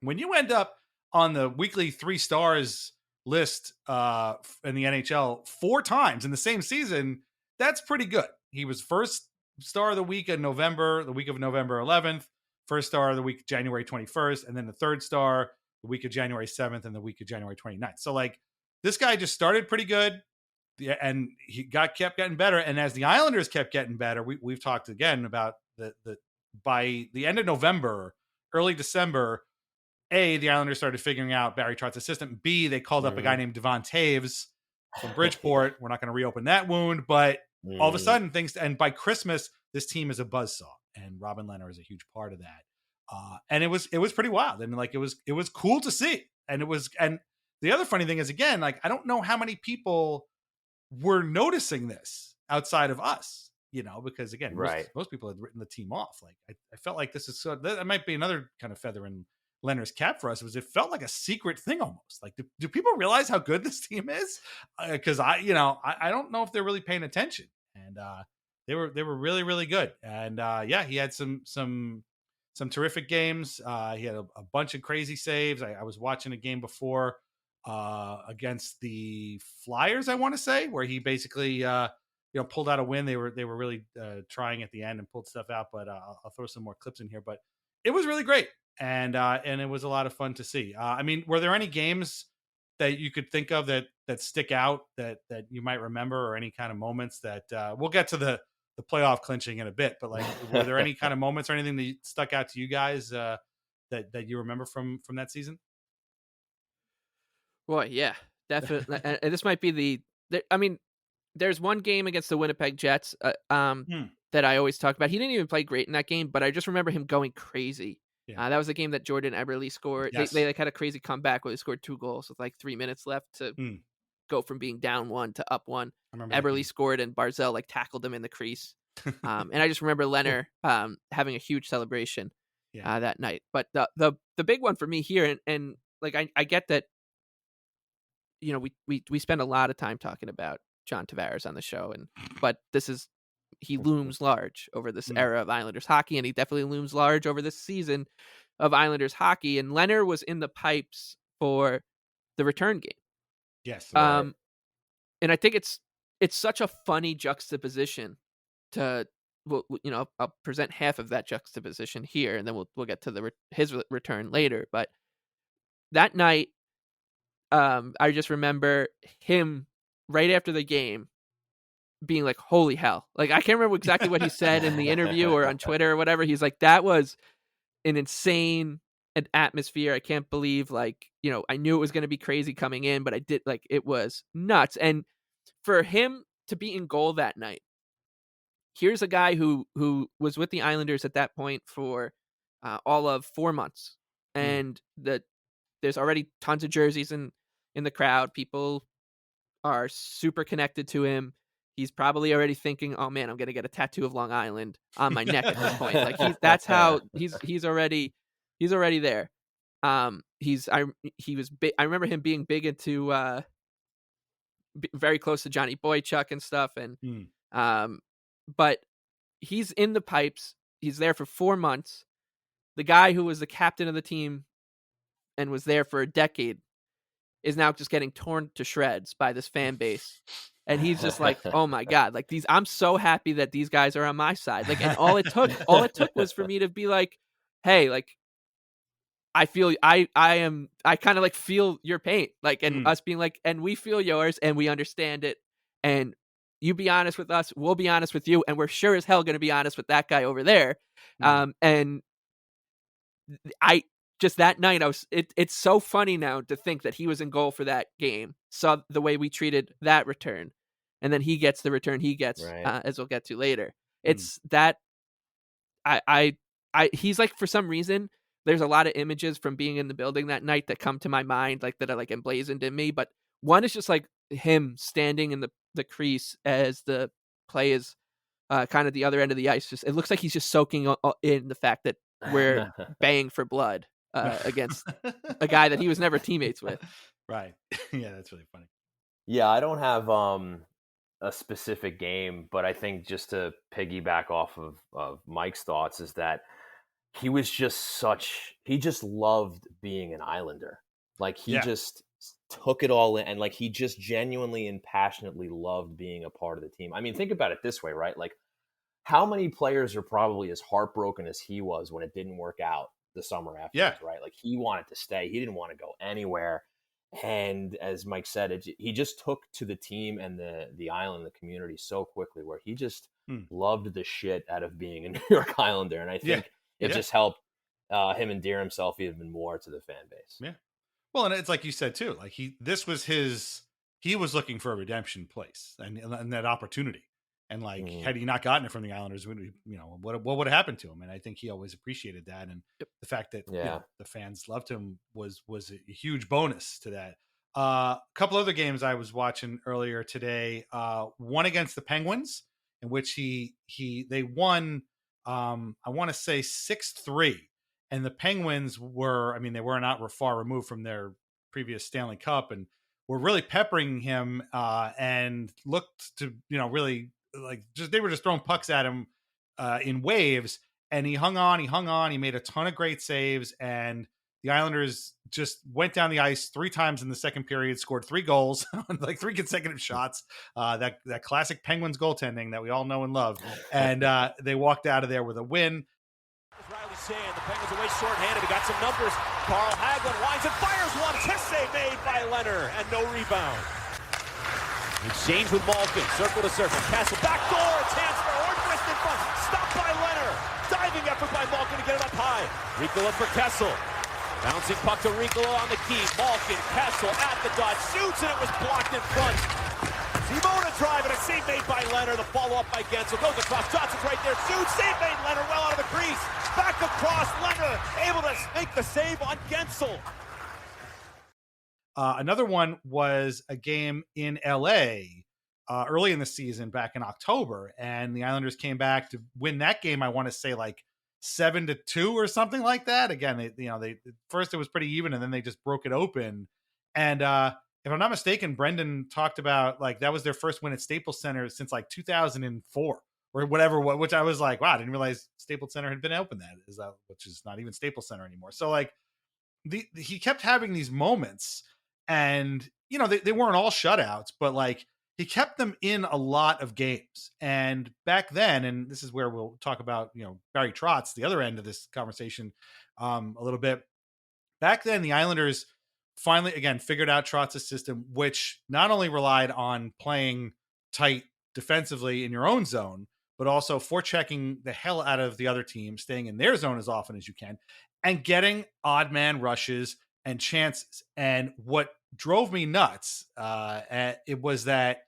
when you end up on the weekly 3 stars list in the NHL 4 times in the same season, that's pretty good. He was first star of the week of November 11th, first star of the week, January 21st, and then the third star the week of January 7th and the week of January 29th. So like, this guy just started pretty good, and he kept getting better. And as the Islanders kept getting better, we've talked again about the by the end of November, early December, A, the Islanders started figuring out Barry Trotz's assistant. B, they called up a guy named Devon Taves from Bridgeport. We're not going to reopen that wound, but all of a sudden and by Christmas, this team is a buzzsaw, and Robin Lehner is a huge part of that. And it was pretty wild. And like, it was cool to see. And the other funny thing is, again, like, I don't know how many people were noticing this outside of us, because again, most people had written the team off. Like, I felt like that might be another kind of feather in Lehner's cap for us. It felt like a secret thing almost. Like, do people realize how good this team is? Because I don't know if they're really paying attention. And they were really, really good. And he had some terrific games. He had a bunch of crazy saves. I was watching a game before against the Flyers, I want to say, where he basically pulled out a win. They were really trying at the end and pulled stuff out. But I'll throw some more clips in here. But it was really great. And it was a lot of fun to see. I mean, were there any games that you could think of that stick out that you might remember, or any kind of moments that we'll get to the playoff clinching in a bit, but like, were there any kind of moments or anything that stuck out to you guys that you remember from that season? Well, yeah, definitely. And this might be there's one game against the Winnipeg Jets that I always talk about. He didn't even play great in that game, but I just remember him going crazy. Yeah. That was the game that Jordan Eberle scored. Yes. They like had a crazy comeback where they scored 2 goals with like 3 minutes left to go from being down 1 to up 1. Eberle scored, and Barzell like tackled him in the crease. And I just remember Lehner having a huge celebration that night. But the big one for me here, and like, I get that, we spend a lot of time talking about John Tavares on the show, but he looms large over this era of Islanders hockey, and he definitely looms large over this season of Islanders hockey. And Lehner was in the pipes for the return game. Yes. And I think it's such a funny juxtaposition to, I'll present half of that juxtaposition here, and then we'll get to his return later. But that night, I just remember him right after the game being like, holy hell. Like, I can't remember exactly what he said in the interview or on Twitter or whatever. He's like, that was an insane atmosphere. I can't believe, like, I knew it was going to be crazy coming in, but it was nuts. And for him to be in goal that night, here's a guy who was with the Islanders at that point for all of 4 months. And there's already tons of jerseys in the crowd. People are super connected to him. He's probably already thinking, "Oh man, I'm gonna get a tattoo of Long Island on my neck at this point." Like, he's already there. He was big. I remember him being big into very close to Johnny Boychuk and stuff, and but he's in the pipes. He's there for 4 months. The guy who was the captain of the team and was there for a decade is now just getting torn to shreds by this fan base. And he's just like, oh my God, like, I'm so happy that these guys are on my side. Like, and all it took was for me to be like, hey, like, I kind of like feel your pain. Like, and us being like, and we feel yours and we understand it. And you be honest with us, we'll be honest with you. And we're sure as hell going to be honest with that guy over there. And just that night, it's so funny now to think that he was in goal for that game. Saw the way we treated that return, and then he gets the return he gets, as we'll get to later. It's that he's like, for some reason, there's a lot of images from being in the building that night that come to my mind, like that are like emblazoned in me. But one is just like him standing in the crease as the play is kind of the other end of the ice. Just, it looks like he's just soaking in the fact that we're baying for blood against a guy that he was never teammates with. Right. Yeah, that's really funny. Yeah, I don't have a specific game, but I think just to piggyback off of Mike's thoughts is that he just loved being an Islander. Like he just took it all in, and like he just genuinely and passionately loved being a part of the team. I mean, think about it this way, right? Like, how many players are probably as heartbroken as he was when it didn't work out the summer afterwards, right? Like, he wanted to stay. He didn't want to go anywhere. And as Mike said, he just took to the team and the island, the community so quickly, where he just loved the shit out of being a New York Islander. And I think it just helped him endear himself even more to the fan base. Yeah. Well, and it's like you said too, like he was looking for a redemption place and that opportunity. And like, had he not gotten it from the Islanders, what would have happened to him? And I think he always appreciated that. And the fact that the fans loved him was a huge bonus to that. A couple other games I was watching earlier today. One against the Penguins, in which they won. I want to say 6-3, and the Penguins they were not far removed from their previous Stanley Cup, and were really peppering him and looked to really. They were just throwing pucks at him in waves, and he hung on. He made a ton of great saves, and the Islanders just went down the ice 3 times in the second period, scored 3 goals on like 3 consecutive shots. That classic Penguins goaltending that we all know and love, and they walked out of there with a win. Riley saying the Penguins away shorthanded. We got some numbers. Carl Hagelin winds and fires one. Chest save made by Lehner, and no rebound. Exchange with Malkin, circle to circle, Kessel, back door, chance for Hornquist in front, stopped by Lehner, diving effort by Malkin to get it up high, Riikola for Kessel, bouncing puck to Riikola on the key, Malkin, Kessel at the dot, shoots, and it was blocked in front, Simona drive, and a save made by Lehner, the follow-up by Gensel, goes across, Johnson's right there, shoots, save made, Lehner well out of the crease, back across, Lehner able to make the save on Gensel. Another one was a game in LA early in the season back in October, and the Islanders came back to win that game. I want to say like 7-2 or something like that. Again, they first it was pretty even, and then they just broke it open. And if I'm not mistaken, Brendan talked about like that was their first win at Staples Center since like 2004 or whatever. Which I was like, wow, I didn't realize Staples Center had been open which is not even Staples Center anymore. So like he kept having these moments. And, they weren't all shutouts, but like he kept them in a lot of games. And back then, and this is where we'll talk about, Barry Trotz, the other end of this conversation a little bit. Back then, the Islanders finally, again, figured out Trotz's system, which not only relied on playing tight defensively in your own zone, but also forechecking the hell out of the other team, staying in their zone as often as you can, and getting odd man rushes and chances. And what drove me nuts, it was that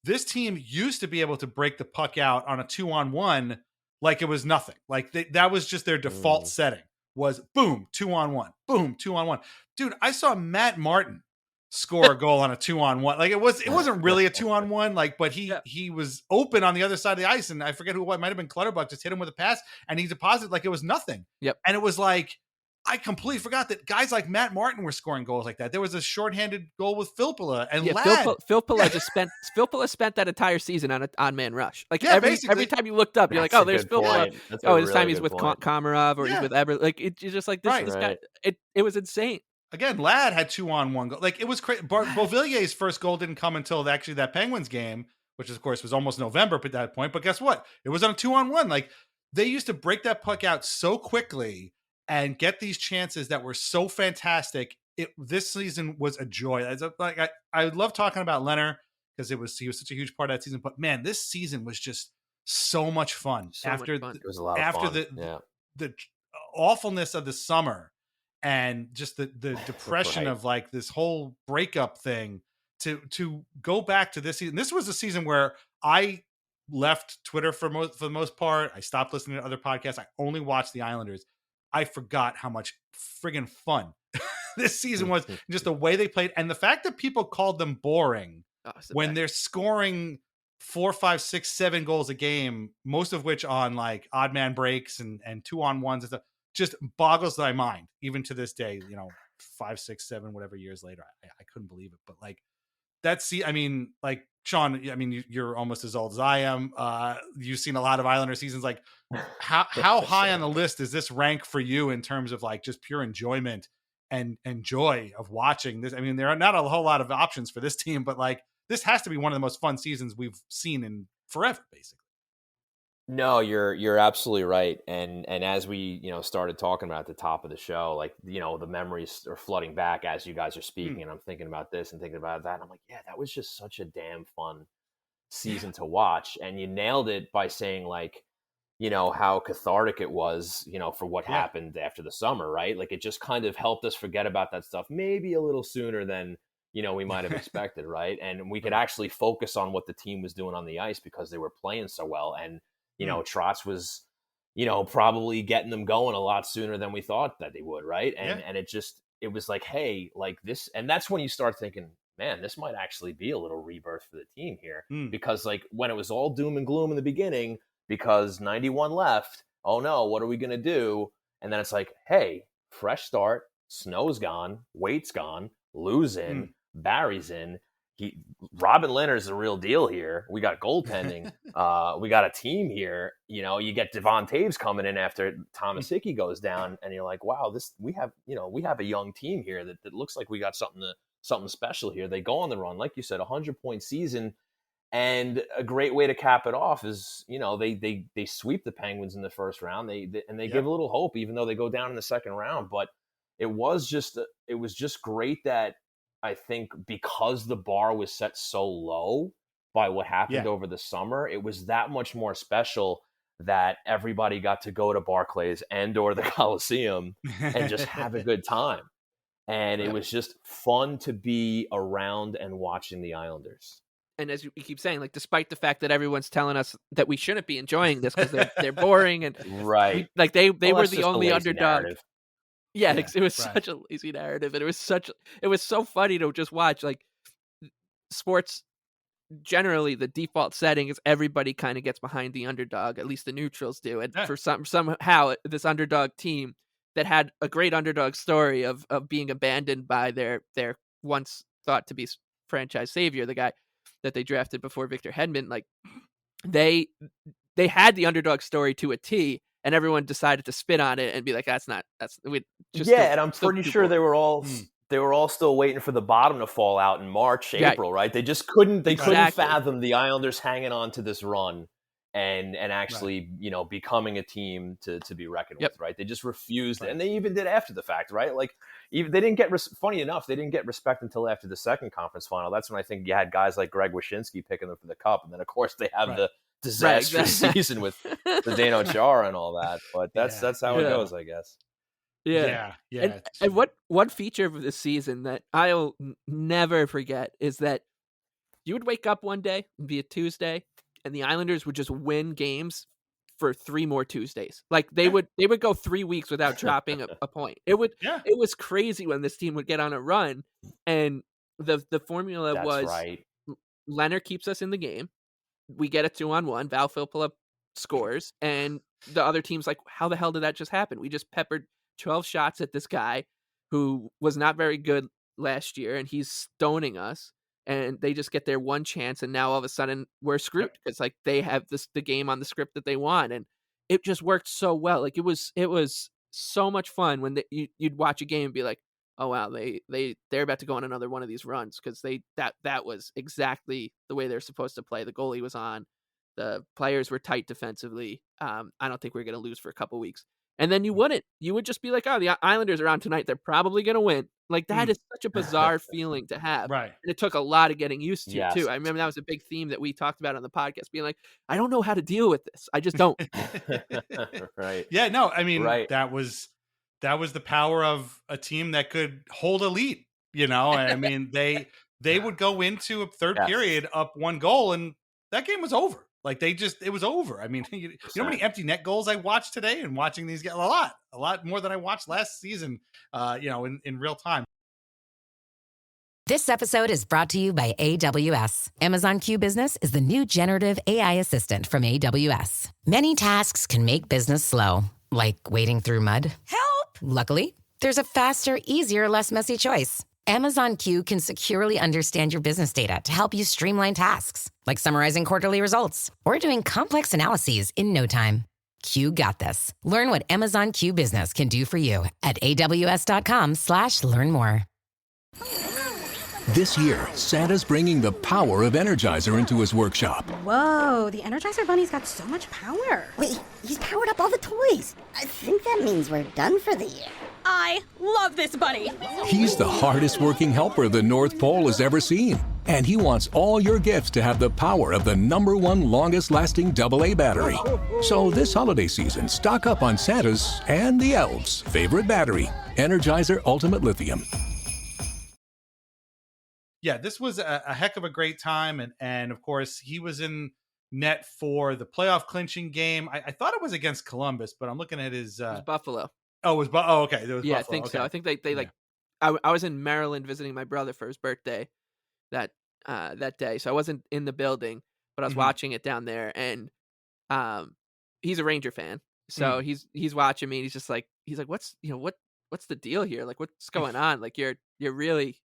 this team used to be able to break the puck out on a 2-on-1 like it was nothing. Like that was just their default setting was boom, 2-on-1, boom, 2-on-1. Dude, I saw Matt Martin score a goal on a 2-on-1. Like it wasn't really a 2-on-1, like, but he was open on the other side of the ice, and I forget who it might have been. Clutterbuck just hit him with a pass, and he deposited like it was nothing. Yep. And it was like, I completely forgot that guys like Matt Martin were scoring goals like that. There was a shorthanded goal with Filppula and Ladd. Filppula spent that entire season on an on-man rush. Like every time you looked up, you're like, oh, there's Filppula. Oh, this time he's with Komarov or he's with Eber. Like it's just like this guy. It was insane. Again, Ladd had 2-on-1 goal. Like it was crazy. Beauvillier's first goal didn't come until actually that Penguins game, which of course was almost November at that point. But guess what? It was on a 2-on-1. Like they used to break that puck out so quickly and get these chances that were so fantastic. This season was a joy. I love talking about Lehner because he was such a huge part of that season. But man, this season was just so much fun. It was a lot of fun. The awfulness of the summer and just the depression of like this whole breakup thing to go back to this season. This was a season where I left Twitter for the most part. I stopped listening to other podcasts. I only watched the Islanders. I forgot how much friggin' fun this season was, just the way they played. And the fact that people called them boring when they're scoring 4, 5, 6, 7 goals a game, most of which on like odd man breaks and 2-on-1s and stuff, just boggles my mind. Even to this day, 5, 6, 7, whatever years later, I couldn't believe it. But like I mean, like Sean, I mean, you're almost as old as I am. You've seen a lot of Islander seasons. Like how high on the list does this rank for you in terms of like just pure enjoyment and joy of watching this? I mean, there are not a whole lot of options for this team, but like this has to be one of the most fun seasons we've seen in forever, basically. No, you're absolutely right. And as we, started talking about at the top of the show, like, the memories are flooding back as you guys are speaking. And I'm thinking about this and thinking about that. And I'm like, yeah, that was just such a damn fun season to watch. And you nailed it by saying like, how cathartic it was, for what happened after the summer, right? Like it just kind of helped us forget about that stuff maybe a little sooner than, we might have expected, right? And we could actually focus on what the team was doing on the ice because they were playing so well. And Trotz was, probably getting them going a lot sooner than we thought that they would, right? And it was like, hey, like this, and that's when you start thinking, man, this might actually be a little rebirth for the team here. Because like when it was all doom and gloom in the beginning, because 91 left, oh no, what are we gonna do? And then it's like, hey, fresh start, Snow's gone, Waite's gone, Lou's in, Barry's in. Robin Lehner is the real deal here. We got goaltending. We got a team here. You get Devon Taves coming in after Thomas Hickey goes down, and you're like, wow, we have a young team here that looks like we got something special here. They go on the run, like you said, 100-point season, and a great way to cap it off is they sweep the Penguins in the first round. They give a little hope, even though they go down in the second round. But it was just great that. I think because the bar was set so low by what happened over the summer, it was that much more special that everybody got to go to Barclays and or the Coliseum and just have a good time. And it was just fun to be around and watching the Islanders. And as you keep saying, like, despite the fact that everyone's telling us that we shouldn't be enjoying this because they're boring and right, like they were the only underdog. Narrative. Yeah, it was such a lazy narrative, and it was so funny to just watch. Like sports, generally, the default setting is everybody kind of gets behind the underdog, at least the neutrals do. And for somehow this underdog team that had a great underdog story of being abandoned by their once thought to be franchise savior, the guy that they drafted before Victor Hedman, like they had the underdog story to a T. And everyone decided to spit on it and be like, and I'm pretty sure they were all still waiting for the bottom to fall out in March, April, right? They just couldn't fathom the Islanders hanging on to this run and actually, becoming a team to be reckoned with, right? They just refused, and they even did after the fact, right? Like, even they didn't get. Funny enough, they didn't get respect until after the second conference final. That's when I think you had guys like Greg Wyshynski picking them for the cup, and then of course they have the disastrous season with the Dano Chara and all that, but that's how it goes, I guess. Yeah. And what feature of this season that I'll never forget is that you would wake up one day, it'd be a Tuesday, and the Islanders would just win games for 3 more Tuesdays. Like they would go 3 weeks without dropping a point. It was crazy when this team would get on a run, and the formula was Lehner keeps us in the game. We get a 2-on-1, Val Filppula scores, and the other team's like, how the hell did that just happen? We just peppered 12 shots at this guy who was not very good last year, and he's stoning us, and they just get their one chance, and now all of a sudden we're screwed because like they have the game on the script that they want, and it just worked so well. Like it was so much fun when you'd watch a game and be like, oh wow, they're about to go on another one of these runs because that was exactly the way they're supposed to play. The goalie was on, The players were tight defensively. I don't think we're going to lose for a couple weeks. And then you wouldn't. You would just be like, oh, the Islanders are on tonight. They're probably going to win. Like, that is such a bizarre feeling to have. Right. And it took a lot of getting used to, Yes. too. I remember that was a big theme that we talked about on the podcast, being like, I don't know how to deal with this. I just don't. Right. Yeah, no, I mean, Right. that was the power of a team that could hold a lead, you know? I mean, they would go into a third period up 1 goal, and that game was over. Like, it was over. I mean, you know how many empty net goals I watched today, and watching these guys? A lot more than I watched last season, in real time. This episode is brought to you by AWS. Amazon Q Business is the new generative AI assistant from AWS. Many tasks can make business slow, like wading through mud. Help! Luckily, there's a faster, easier, less messy choice. Amazon Q can securely understand your business data to help you streamline tasks, like summarizing quarterly results or doing complex analyses in no time. Q got this. Learn what Amazon Q Business can do for you at aws.com/learn more. This year, Santa's bringing the power of Energizer into his workshop. Whoa, the Energizer Bunny's got so much power. Wait, he's powered up all the toys. I think that means we're done for the year. I love this bunny. He's the hardest working helper the North Pole has ever seen. And he wants all your gifts to have the power of the #1 longest lasting AA battery. So this holiday season, stock up on Santa's and the elves' favorite battery, Energizer Ultimate Lithium. Yeah, this was a heck of a great time. And of course, he was in net for the playoff clinching game. I thought it was against Columbus, but I'm looking at his... It was Buffalo. Oh, it was okay. It was yeah, Buffalo. I think okay. so. I think they like... I was in Maryland visiting my brother for his birthday that day. So I wasn't in the building, but I was watching it down there. And he's a Ranger fan. So he's watching me. And he's like, what's the deal here? Like, what's going on? Like, you're really...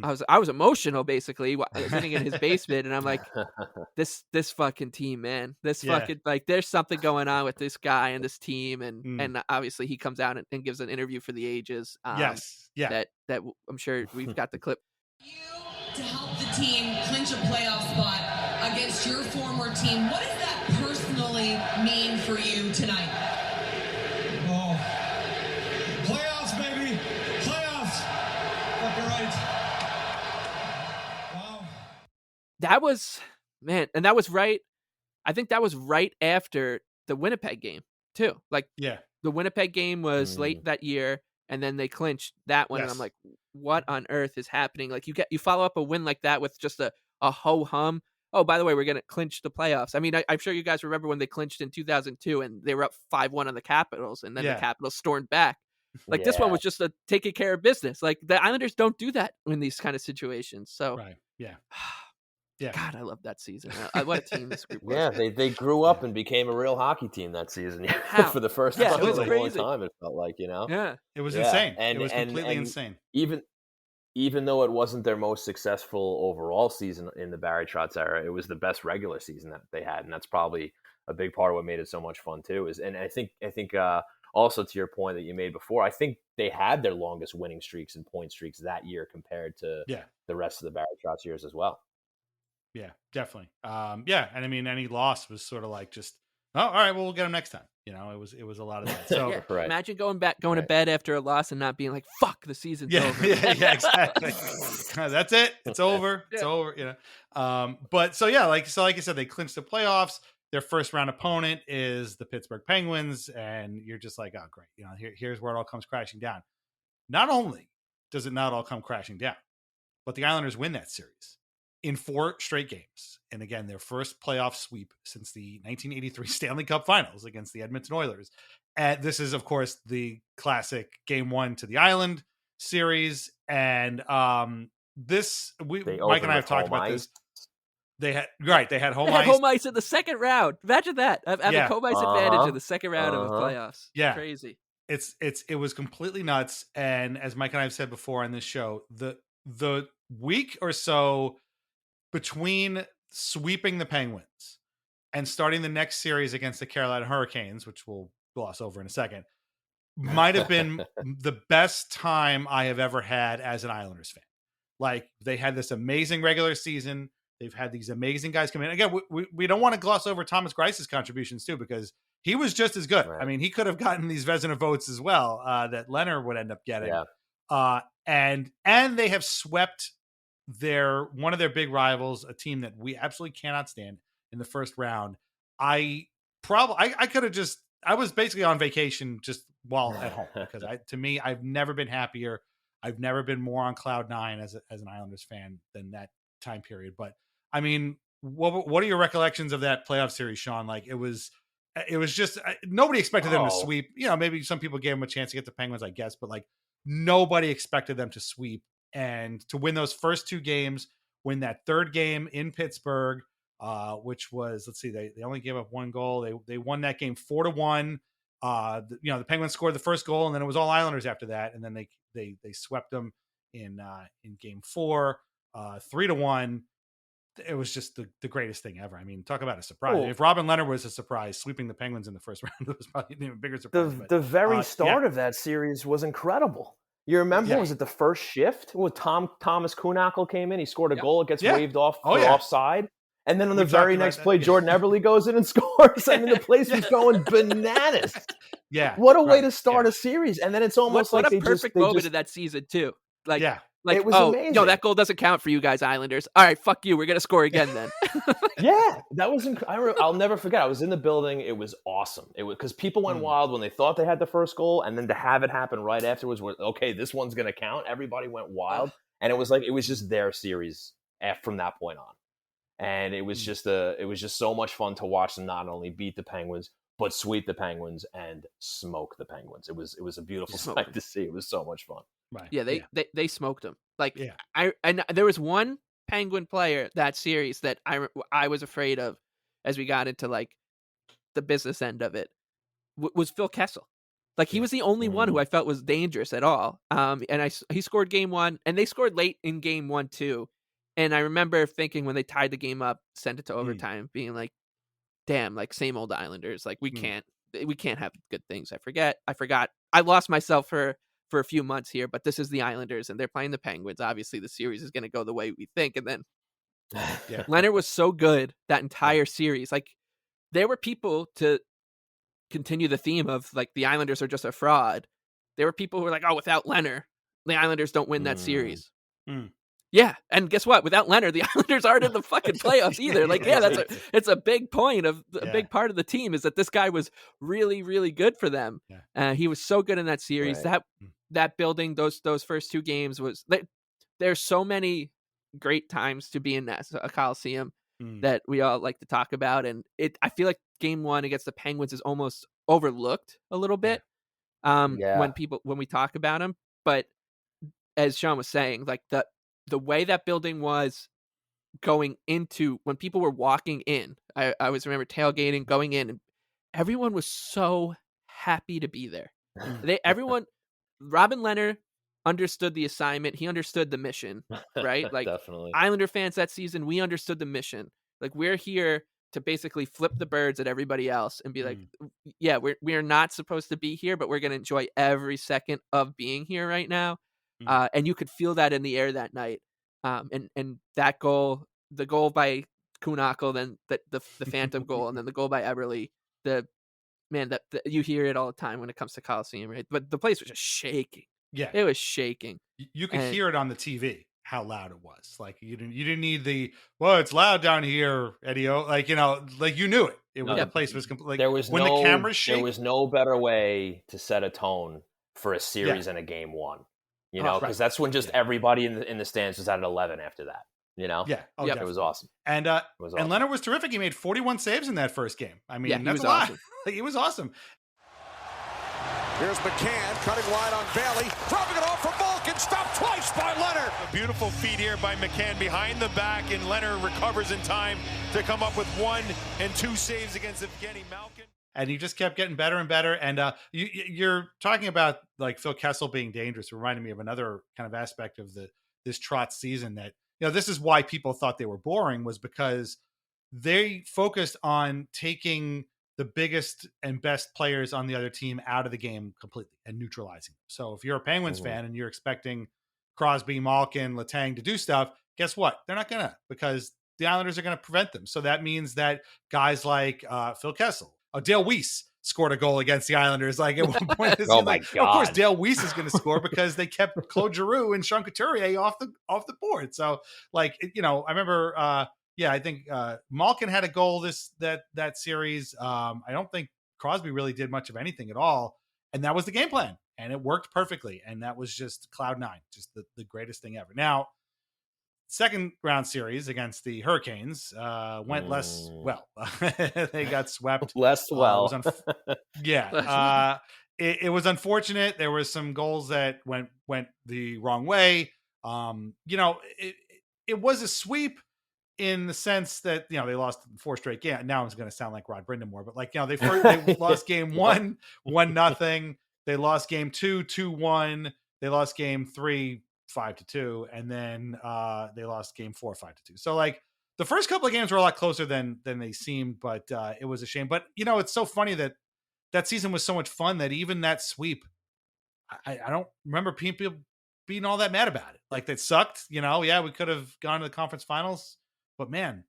I was emotional basically sitting in his basement, and I'm like, this fucking team, man, fucking, like, there's something going on with this guy and this team, and obviously he comes out and gives an interview for the ages. That I'm sure we've got the clip. To help the team clinch a playoff spot against your former team, what does that personally mean for you tonight? Oh, playoffs, baby, playoffs. Fucking right. That was, man, and that was right. I think that was right after the Winnipeg game too. Like, the Winnipeg game was late that year, and then they clinched that one. Yes. And I'm like, what on earth is happening? Like, you follow up a win like that with just a ho hum. Oh, by the way, we're going to clinch the playoffs. I mean, I'm sure you guys remember when they clinched in 2002 and they were up 5-1 on the Capitals, and then the Capitals stormed back. Like, this one was just a taking care of business. Like, the Islanders don't do that in these kind of situations. So, right. Yeah. God, I love that season. What a team this group was. Yeah, they grew up and became a real hockey team that season. For the first time in a long time, it felt like, Yeah. It was insane. It was completely insane. Even though it wasn't their most successful overall season in the Barry Trotz era, it was the best regular season that they had, and that's probably a big part of what made it so much fun too. And I think also to your point that you made before, I think they had their longest winning streaks and point streaks that year compared to the rest of the Barry Trotz years as well. Yeah, definitely. And I mean, any loss was sort of like just, oh, all right, well, we'll get them next time. It was a lot of that. So right. Imagine going to bed after a loss and not being like, fuck, the season's over. Yeah, exactly. That's it. It's over. It's over. But like you said, they clinched the playoffs. Their first round opponent is the Pittsburgh Penguins, and you're just like, oh, great. Here's where it all comes crashing down. Not only does it not all come crashing down, but the Islanders win that series in 4 straight games. And again, their first playoff sweep since the 1983 Stanley Cup Finals against the Edmonton Oilers. And this is, of course, the classic Game 1 to the Island series. And Mike and I have talked about this. They had home ice. Home ice in the second round. Imagine that. Having home ice advantage in the second round of the playoffs. Yeah. Crazy. It was completely nuts. And as Mike and I have said before on this show, the week or so between sweeping the Penguins and starting the next series against the Carolina Hurricanes, which we'll gloss over in a second, might have been the best time I have ever had as an Islanders fan. Like, they had this amazing regular season. They've had these amazing guys come in. Again, we don't want to gloss over Thomas Grice's contributions too, because he was just as good. Right. I mean, he could have gotten these Vezina votes as well that Lehner would end up getting. Yeah. And they have swept one of their big rivals, a team that we absolutely cannot stand, in the first round. I was basically on vacation just while at home, because to me, I've never been happier. I've never been more on cloud nine as an Islanders fan than that time period. But I mean, what are your recollections of that playoff series, Sean? Like, it was just nobody expected them to sweep. You know, maybe some people gave them a chance to get the Penguins, I guess, but like nobody expected them to sweep and to win those first two games, win that third game in Pittsburgh, which was, let's see, they only gave up one goal. They won that game 4-1. The Penguins scored the first goal, and then it was all Islanders after that, and then they swept them in game 4, 3-1. It was just the greatest thing ever. I mean, talk about a surprise. Oh. If Robin Lehner was a surprise, sweeping the Penguins in the first round, it was probably an even bigger surprise. The very start of that series was incredible. You remember, was it the first shift? When Thomas Kuhnhackl came in, he scored a goal, it gets waved off for offside. And then on the very next play, Jordan Eberle goes in and scores. I mean, the place was going bananas. Yeah. What a way to start a series. And then it's almost what like a perfect moment of that season, too. Like, it was amazing. No, that goal doesn't count for you guys, Islanders. All right, fuck you. We're going to score again then. Yeah, that was I'll never forget. I was in the building. It was awesome. It was because people went wild when they thought they had the first goal, and then to have it happen right afterwards, okay, this one's going to count. Everybody went wild, and it was just their series from that point on. And it was just so much fun to watch them not only beat the Penguins, but sweep the Penguins and smoke the Penguins. It was a beautiful sight to see. It was so much fun. Right. Yeah, they smoked them. Like, and there was one Penguin player that series that I was afraid of as we got into like the business end of it was Phil Kessel. Like, he was the only one who I felt was dangerous at all. And he scored game 1, and they scored late in game 1 too. And I remember thinking when they tied the game up, sent it to overtime, being like, damn, like same old Islanders. Like we can't have good things. I forgot. I lost myself for a few months here, but this is the Islanders and they're playing the Penguins. Obviously the series is going to go the way we think. And then Leonard was so good that entire series. Like, there were people, to continue the theme of like the Islanders are just a fraud. There were people who were like, oh, without Lehner, the Islanders don't win that series. Yeah, and guess what? Without Lehner, the Islanders aren't in the fucking playoffs either. Like, it's a big point of a big part of the team is that this guy was really, really good for them. He was so good in that series. Right. That building, those first two games was. There's so many great times to be in a Coliseum that we all like to talk about, and I feel like game 1 against the Penguins is almost overlooked a little bit when we talk about him. But as Sean was saying, like the way that building was going into when people were walking in, I always remember tailgating, going in, and everyone was so happy to be there. Robin Lehner understood the assignment. He understood the mission, right? Like, definitely. Islander fans that season, we understood the mission. Like, we're here to basically flip the birds at everybody else and be like, yeah, we're not supposed to be here, but we're going to enjoy every second of being here right now. And you could feel that in the air that night. And that goal, the goal by Kuhnhackl, then the phantom goal, and then the goal by Eberle, you hear it all the time when it comes to Coliseum, right? But the place was just shaking. Yeah, it was shaking. You could hear it on the TV how loud it was. Like, you didn't need it's loud down here, Eddie. Like, like you knew it. The place was completely. There was when the cameras shake. There was no better way to set a tone for a series in a game 1. Because that's when just everybody in the stands was at an 11 after that. Yeah. It was awesome. And and Lehner was terrific. He made 41 saves in that first game. I mean, that's a lot. Awesome. He was awesome. Here's McCann cutting wide on Bailey, dropping it off for Malkin, stopped twice by Lehner. A beautiful feed here by McCann behind the back, and Lehner recovers in time to come up with 1 and 2 saves against Evgeny Malkin. And he just kept getting better and better. And you're talking about like Phil Kessel being dangerous. It reminded me of another kind of aspect of this Trotz season that, this is why people thought they were boring, was because they focused on taking the biggest and best players on the other team out of the game completely and neutralizing them. So if you're a Penguins fan and you're expecting Crosby, Malkin, Letang to do stuff, guess what? They're not gonna, because the Islanders are going to prevent them. So that means that guys like Phil Kessel, Dale Weiss scored a goal against the Islanders. Like at one point, it seemed like, of course, Dale Weiss is going to score because they kept Claude Giroux and Sean Couturier off the board. So like, I remember, I think Malkin had a goal that series. I don't think Crosby really did much of anything at all. And that was the game plan. And it worked perfectly. And that was just cloud nine, just the greatest thing ever. Now, second round series against the Hurricanes went less well. They got swept less well. It was unfortunate. There was some goals that went the wrong way. It was a sweep in the sense that they lost 4 straight games. Now it's going to sound like Rod Brindamore, but they lost game 1 1-0. They lost game 2 2-1. They lost game 3 5-2, and then they lost game 4 5-2. So like the first couple of games were a lot closer than they seemed, but it was a shame. But it's so funny that season was so much fun that even that sweep, I don't remember people being all that mad about it. Like that sucked. We could have gone to the conference finals, but man,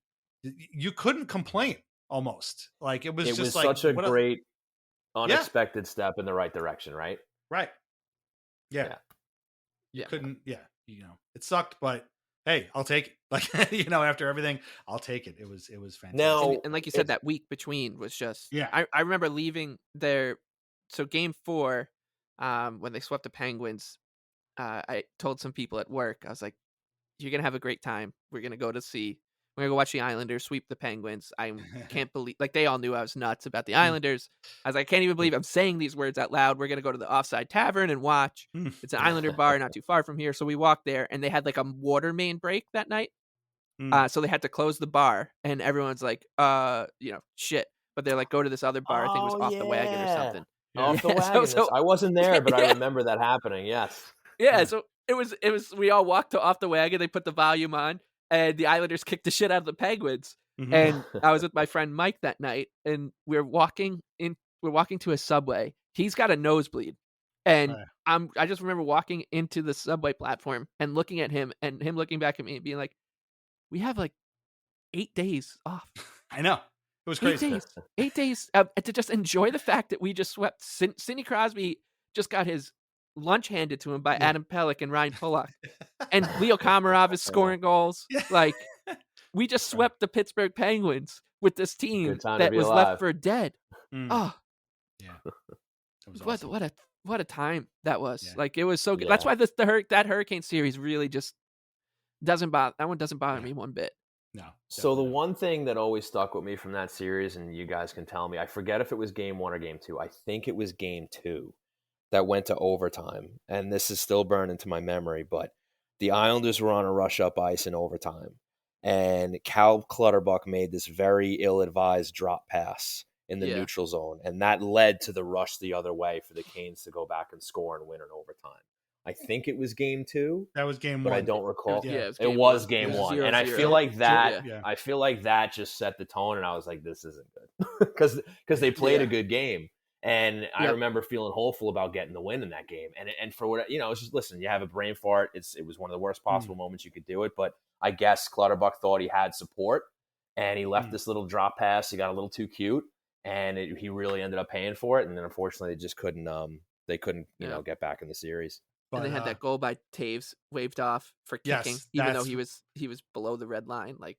you couldn't complain almost. Like it was just like such a great unexpected step in the right direction, right? Right. Yeah. You couldn't, it sucked, but hey, I'll take it. Like, after everything, I'll take it. It was fantastic. Now, and like you said, that week between was just, I remember leaving there. So game 4, when they swept the Penguins, I told some people at work, I was like, you're going to have a great time. We're going to go watch the Islanders sweep the Penguins. I can't believe, like, they all knew I was nuts about the Islanders. I was like, I can't even believe I'm saying these words out loud. We're going to go to the Offside Tavern and watch. It's an Islander bar not too far from here. So we walked there, and they had like a water main break that night. So they had to close the bar, and everyone's like, shit. But they're like, go to this other bar. I think it was Off the Wagon or something. Off the Wagon. So I wasn't there, but I remember that happening. Yes. Yeah. So it was, we all walked to Off the Wagon. They put the volume on. And the Islanders kicked the shit out of the Penguins. Mm-hmm. And I was with my friend Mike that night, and we're walking to a Subway. He's got a nosebleed. And I just remember walking into the Subway platform and looking at him, and him looking back at me and being like, we have like 8 days off. I know. It was crazy. 8 days to just enjoy the fact that we just swept. Sidney Crosby just got his lunch handed to him by Adam Pelech and Ryan Pulock. And Leo Komarov is scoring goals. Like, we just swept the Pittsburgh Penguins with this team that was left for dead. Oh, yeah. Awesome. What a time that was. Yeah. Like, it was so good. Yeah. That's why that Hurricane series really just doesn't bother me one bit. No. So the one thing that always stuck with me from that series, and you guys can tell me, I forget if it was game 1 or game 2. I think it was game 2 that went to overtime. And this is still burned into my memory, but the Islanders were on a rush up ice in overtime. And Cal Clutterbuck made this very ill-advised drop pass in the neutral zone. And that led to the rush the other way for the Canes to go back and score and win in overtime. I think it was game 2. That was game 1. But I don't recall. It was game 1. 0-0. And I feel like that I feel like that just set the tone, and I was like, this isn't good. Because they played a good game. And I remember feeling hopeful about getting the win in that game. And for what, it's just, listen, you have a brain fart. It was one of the worst possible moments you could do it. But I guess Clutterbuck thought he had support, and he left this little drop pass. He got a little too cute, and he really ended up paying for it. And then unfortunately, they just couldn't, get back in the series. And they had that goal by Taves waved off for kicking, even though he was below the red line. Like,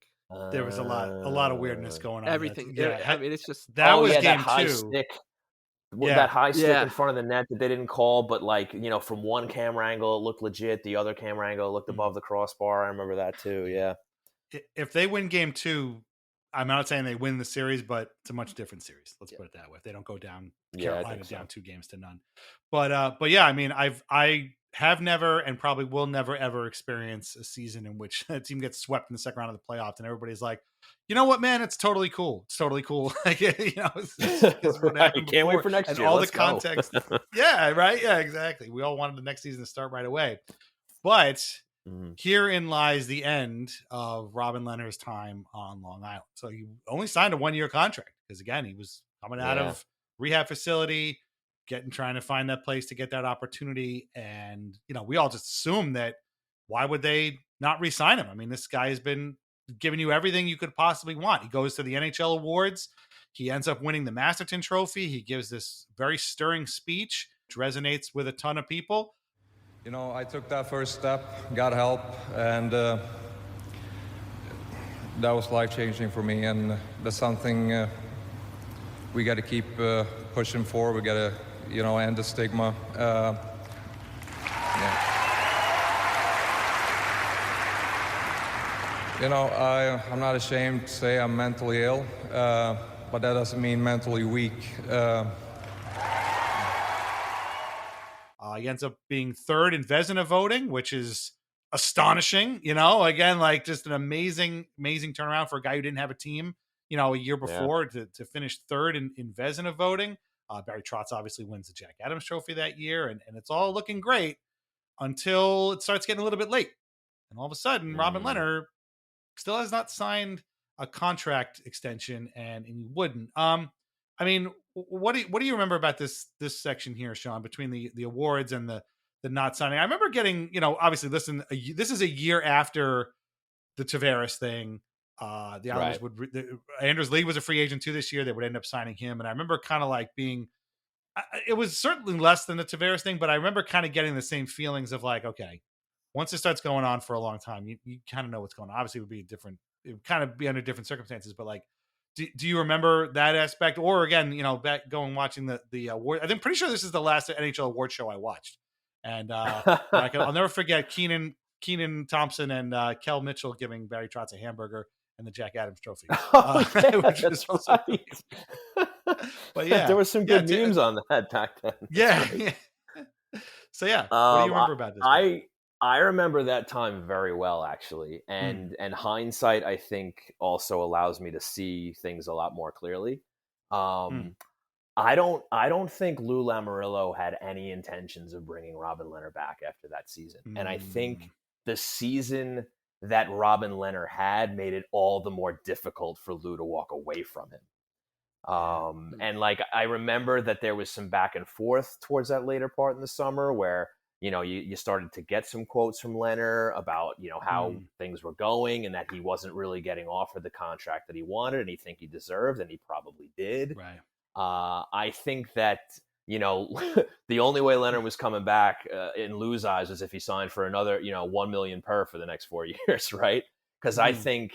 there was a lot of weirdness going on. Everything. I mean, it's just that was game that high 2. Stick. That high stick in front of the net that they didn't call, but from one camera angle it looked legit, the other camera angle it looked above the crossbar. I remember that too. Yeah. If they win game 2, I'm not saying they win the series, but it's a much different series. Let's put it that way. If they don't go down Carolina down 2 games to none. But yeah, I mean, I have never and probably will never ever experience a season in which a team gets swept in the second round of the playoffs and everybody's like, you know what, man, it's totally cool. It's totally cool. Like, it's right. Can't wait for next and year. All Let's the context. Yeah, right. Yeah, exactly. We all wanted the next season to start right away. But herein lies the end of Robin Lehner's time on Long Island. So he only signed a 1-year contract because, again, he was coming out of rehab facility, trying to find that place to get that opportunity. And, we all just assumed that why would they not re-sign him? I mean, this guy has been giving you everything you could possibly want. He goes to the NHL awards. He ends up winning the Masterton Trophy. He gives this very stirring speech, which resonates with a ton of people. You know, I took that first step, got help, and that was life-changing for me. And that's something we got to keep pushing for. We got to, you know, end the stigma. You know, I'm not ashamed to say I'm mentally ill, but that doesn't mean mentally weak. He ends up being third in Vezina voting, which is astonishing. You know, again, like just an amazing turnaround for a guy who didn't have a team, you know, a year before to finish third in Vezina voting. Barry Trotz obviously wins the Jack Adams Trophy that year, and it's all looking great until it starts getting a little bit late. And all of a sudden, Robin Lehner still has not signed a contract extension, and he wouldn't. I mean, what do you remember about this section here, Sean, between the awards and the not signing? I remember getting, you know, obviously, listen, this is a year after the Tavares thing. The Islanders Anders Lee was a free agent too this year. They would end up signing him, and I remember kind of like being. It was certainly less than the Tavares thing, but I remember kind of getting the same feelings of like, okay, once it starts going on for a long time, you kind of know what's going on. Obviously, it would kind of be under different circumstances, but like. Do you remember that aspect? Or again, you know, back going watching the award. I'm pretty sure this is the last NHL award show I watched, and I'll never forget Keenan Thompson and Kel Mitchell giving Barry Trotz a hamburger and the Jack Adams Trophy. Which is right. But yeah, there were some good memes on that back then. Yeah. So yeah, what do you remember about this? I remember that time very well, actually, and hindsight, I think, also allows me to see things a lot more clearly. I don't think Lou Lamoriello had any intentions of bringing Robin Lehner back after that season, and I think the season that Robin Lehner had made it all the more difficult for Lou to walk away from him. And like I remember that there was some back and forth towards that later part in the summer where. You know, you started to get some quotes from Lehner about, you know, how things were going and that he wasn't really getting offered the contract that he wanted and he think he deserved, and he probably did. Right. I think that, you know, the only way Lehner was coming back in Lou's eyes was if he signed for another, you know, $1 million per for the next 4 years, right? Because I think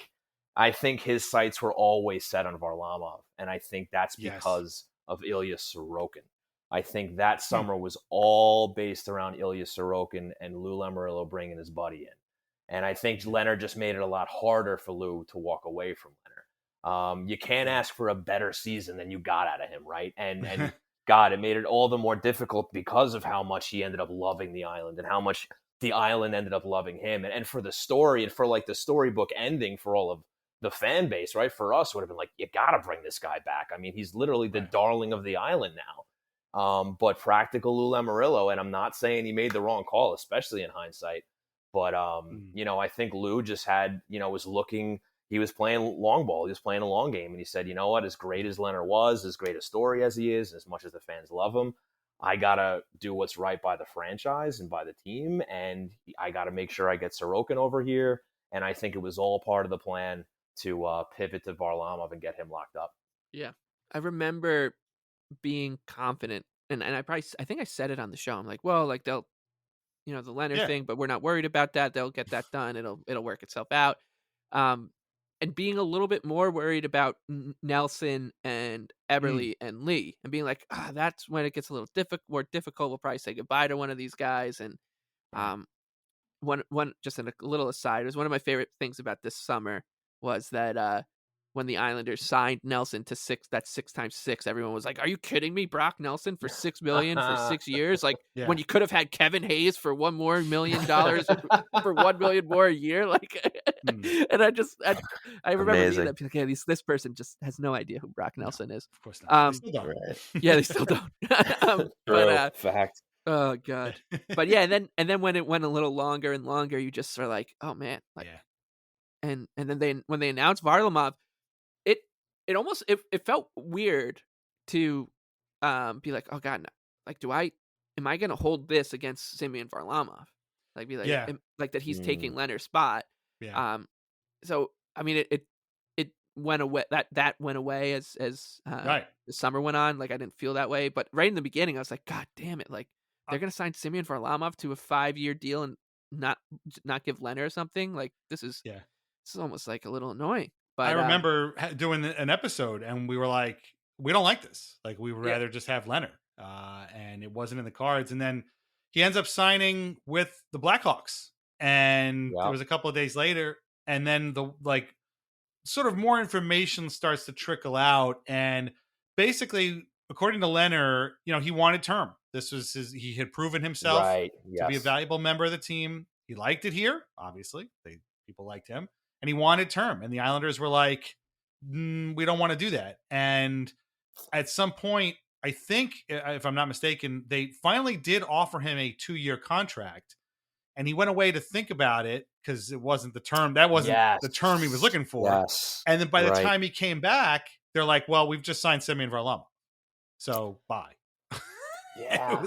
his sights were always set on Varlamov, and I think that's because of Ilya Sorokin. I think that summer was all based around Ilya Sorokin and Lou Lamoriello bringing his buddy in. And I think Lehner just made it a lot harder for Lou to walk away from Lehner. You can't ask for a better season than you got out of him, right? And God, it made it all the more difficult because of how much he ended up loving the island and how much the island ended up loving him. And for the story and for like the storybook ending for all of the fan base, right? For us, would have been like, you got to bring this guy back. I mean, he's literally the darling of the island now. But practical Lou Lamoriello, and I'm not saying he made the wrong call, especially in hindsight, but, you know, I think Lou just had, you know, he was playing long ball. He was playing a long game. And he said, you know what, as great as Lehner was, as great a story as he is, as much as the fans love him, I got to do what's right by the franchise and by the team. And I got to make sure I get Sorokin over here. And I think it was all part of the plan to pivot to Varlamov and get him locked up. Yeah. I remember being confident, and I think I said it on the show. I'm like, well, like they'll, you know, the Lehner thing, but we're not worried about that. They'll get that done. It'll work itself out. And being a little bit more worried about Nelson and Eberle and Lee, and being like, that's when it gets a little more difficult. We'll probably say goodbye to one of these guys. And one just in a little aside, it was one of my favorite things about this summer was that when the Islanders signed Nelson to 6 times 6, everyone was like, are you kidding me? Brock Nelson for $6 million for 6 years? Like when you could have had Kevin Hayes for $1 more $1 million for $1 million more a year. Like, and I remember being that, okay, this person just has no idea who Brock Nelson is. Of course not. They still don't. Yeah, they still don't. But fact. Oh God. But yeah, and then when it went a little longer and longer, you just are like, oh man, like, and then when they announced Varlamov, it almost it felt weird to be like, oh God, no. Like, am I gonna hold this against Semyon Varlamov? Like, be like, like that he's taking Lehner's spot. Yeah. So I mean, it went away. That went away as Right. the summer went on. Like I didn't feel that way, but right in the beginning, I was like, God damn it! Like they're gonna sign Semyon Varlamov to a 5-year deal and not give Lehner something. Like this is almost like a little annoying. But I remember doing an episode, and we were like, we don't like this. Like we would rather just have Lehner, and it wasn't in the cards. And then he ends up signing with the Blackhawks, and it was a couple of days later, and then the sort of more information starts to trickle out, and basically, according to Lehner, he wanted term. This was he had proven himself to be a valuable member of the team. He liked it here, obviously. People liked him, and he wanted term. And the Islanders were like, we don't want to do that. And at some point, I think, if I'm not mistaken, they finally did offer him a 2-year contract. And he went away to think about it because it wasn't the term. That wasn't the term he was looking for. Yes. And then by the time he came back, they're like, well, we've just signed Semyon Varlamov. So bye. Yeah,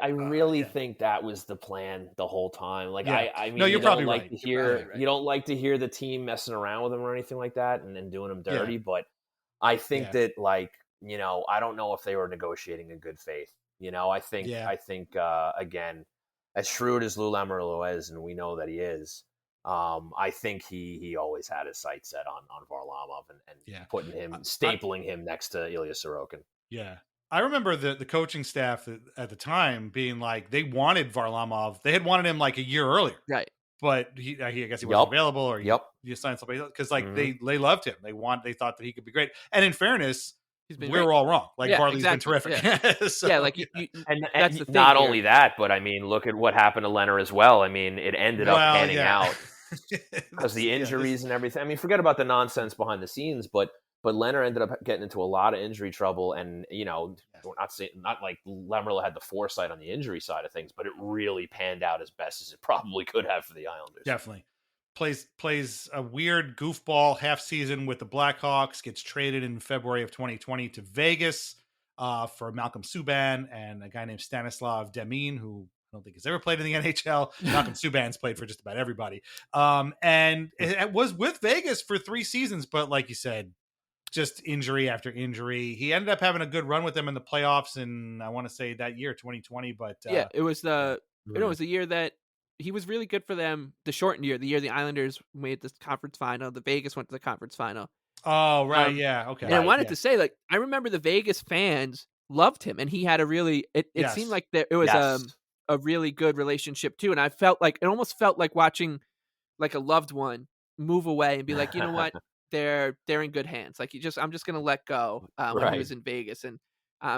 I really think that was the plan the whole time. Like, I mean, no, you're probably right. You don't like to hear the team messing around with him or anything like that and doing him dirty. But I think that, I don't know if they were negotiating in good faith. I think again, as shrewd as Lou Lamoriello is, and we know that he is, I think he always had his sights set on Varlamov and putting him, stapling him next to Ilya Sorokin. Yeah. I remember the coaching staff at the time being like, they wanted Varlamov. They had wanted him like a year earlier. Right. But I guess he wasn't available, or you signed somebody else. Because they loved him. They thought that he could be great. And in fairness, we were all wrong. Like Varley's been terrific. Yeah, so, and that's the thing. Not only that, but I mean, look at what happened to Lehner as well. I mean, it ended up panning out because the injuries and everything. I mean, forget about the nonsense behind the scenes, but Lehner ended up getting into a lot of injury trouble, and we're not like Lamoriello had the foresight on the injury side of things, but it really panned out as best as it probably could have for the Islanders. Definitely plays a weird goofball half season with the Blackhawks. Gets traded in February of 2020 to Vegas for Malcolm Subban and a guy named Stanislav Demin, who I don't think has ever played in the NHL. Malcolm Subban's played for just about everybody, and it was with Vegas for 3 seasons, but like you said, just injury after injury. He ended up having a good run with them in the playoffs, and I want to say that year, 2020. But it was it was the year that he was really good for them. The shortened year, the year the Islanders made the conference final, the Vegas went to the conference final. Oh, right, okay. And I wanted to say, like, I remember the Vegas fans loved him, and he had a really. It seemed like it was a really good relationship too, and I felt like it almost felt like watching like a loved one move away and be like, you know what. They're in good hands. Like I'm just gonna let go when he was in Vegas. And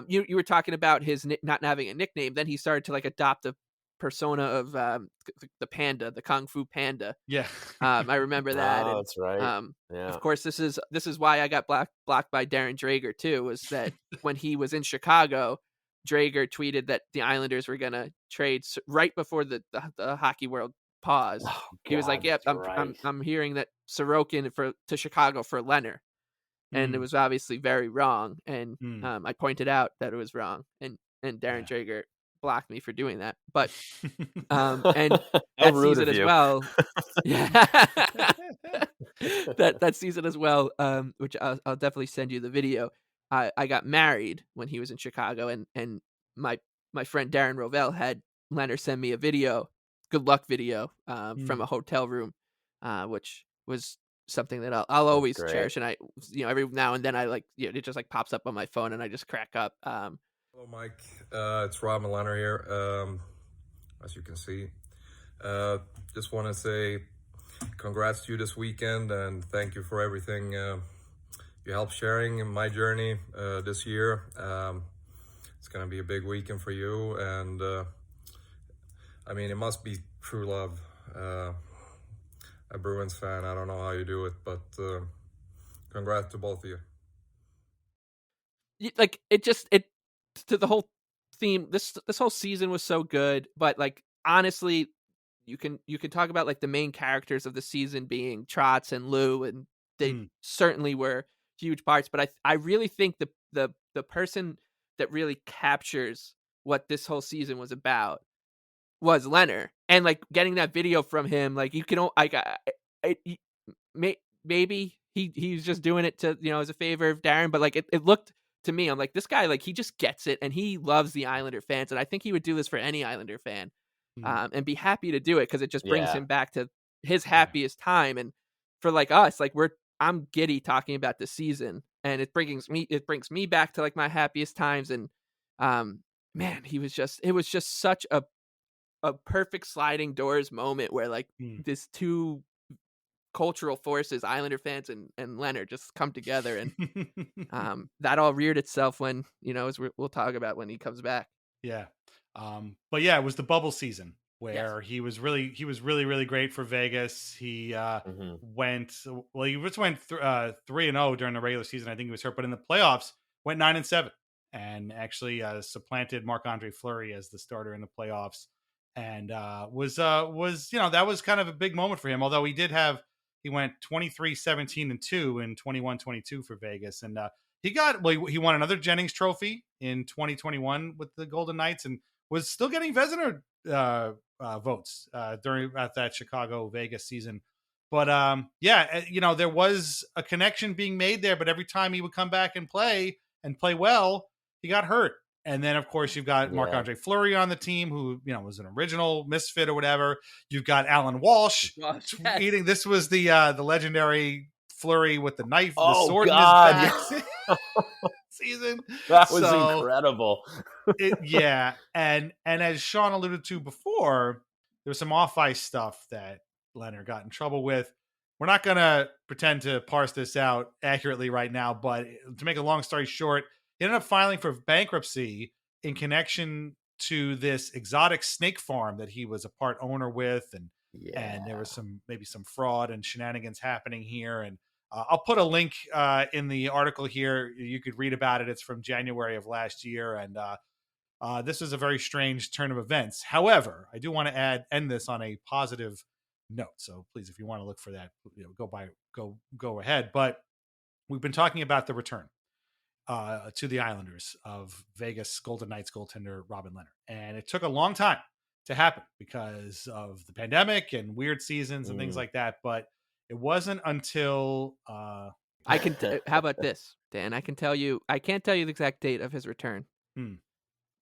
you were talking about his not having a nickname. Then he started to like adopt a persona of the panda, the Kung Fu Panda. Yeah, I remember that. Oh, that's right. Of course, this is why I got blocked by Darren Drager too. Was that when he was in Chicago, Drager tweeted that the Islanders were gonna trade right before the hockey world pause. Oh, he was like, "Yep, I'm hearing that Sorokin to Chicago for Lehner," and it was obviously very wrong. And I pointed out that it was wrong, and Darren Drager blocked me for doing that. But and that season as well, that season as well, which I'll definitely send you the video. I got married when he was in Chicago, and my friend Darren Rovell had Lehner send me a video. Good luck video from a hotel room, which was something that I'll always cherish. And I, every now and then it just like pops up on my phone and I just crack up. Hello, Mike. It's Robin Lehner here. As you can see, just want to say congrats to you this weekend and thank you for everything you helped sharing in my journey this year. It's going to be a big weekend for you, and I mean, it must be true love. A Bruins fan, I don't know how you do it, but congrats to both of you. Like it to the whole theme. This whole season was so good, but like honestly, you can talk about like the main characters of the season being Trotz and Lou, and they certainly were huge parts. But I really think the person that really captures what this whole season was about was Lehner. And like getting that video from him, like you can maybe he's just doing it to, as a favor of Darren, but like it looked to me, I'm like, this guy, like, he just gets it, and he loves the Islander fans, and I think he would do this for any Islander fan, and be happy to do it because it just brings him back to his happiest time. And for like us, like I'm giddy talking about this season, and it brings me back to like my happiest times. And man, it was just such a perfect sliding doors moment where like this two cultural forces, Islander fans and Lehner, just come together, and that all reared itself when, as we'll talk about when he comes back. Yeah. But yeah, it was the bubble season where he was really, really great for Vegas. He he just went 3-0 during the regular season. I think he was hurt, but in the playoffs went 9-7 and actually supplanted Marc-Andre Fleury as the starter in the playoffs. And was that was kind of a big moment for him. Although he went 23-17-2 in 21-22 for Vegas. And he won another Jennings Trophy in 2021 with the Golden Knights, and was still getting Vezina votes during that Chicago Vegas season. But there was a connection being made there. But every time he would come back and play well, he got hurt. And then, of course, you've got Marc-Andre Fleury on the team, who, was an original misfit or whatever. You've got Alan Walsh tweeting. This was the legendary Fleury with the knife, the sword in his back season. That was incredible. And as Sean alluded to before, there was some off-ice stuff that Lehner got in trouble with. We're not going to pretend to parse this out accurately right now, but to make a long story short, he ended up filing for bankruptcy in connection to this exotic snake farm that he was a part owner with. And there was maybe some fraud and shenanigans happening here. And I'll put a link in the article here. You could read about it. It's from January of last year. And this is a very strange turn of events. However, I do want to end this on a positive note. So please, if you want to look for that, go ahead. But we've been talking about the return to the Islanders of Vegas Golden Knights goaltender Robin Lehner. And it took a long time to happen because of the pandemic and weird seasons and things like that. But it wasn't until how about this, Dan? I can't tell you the exact date of his return,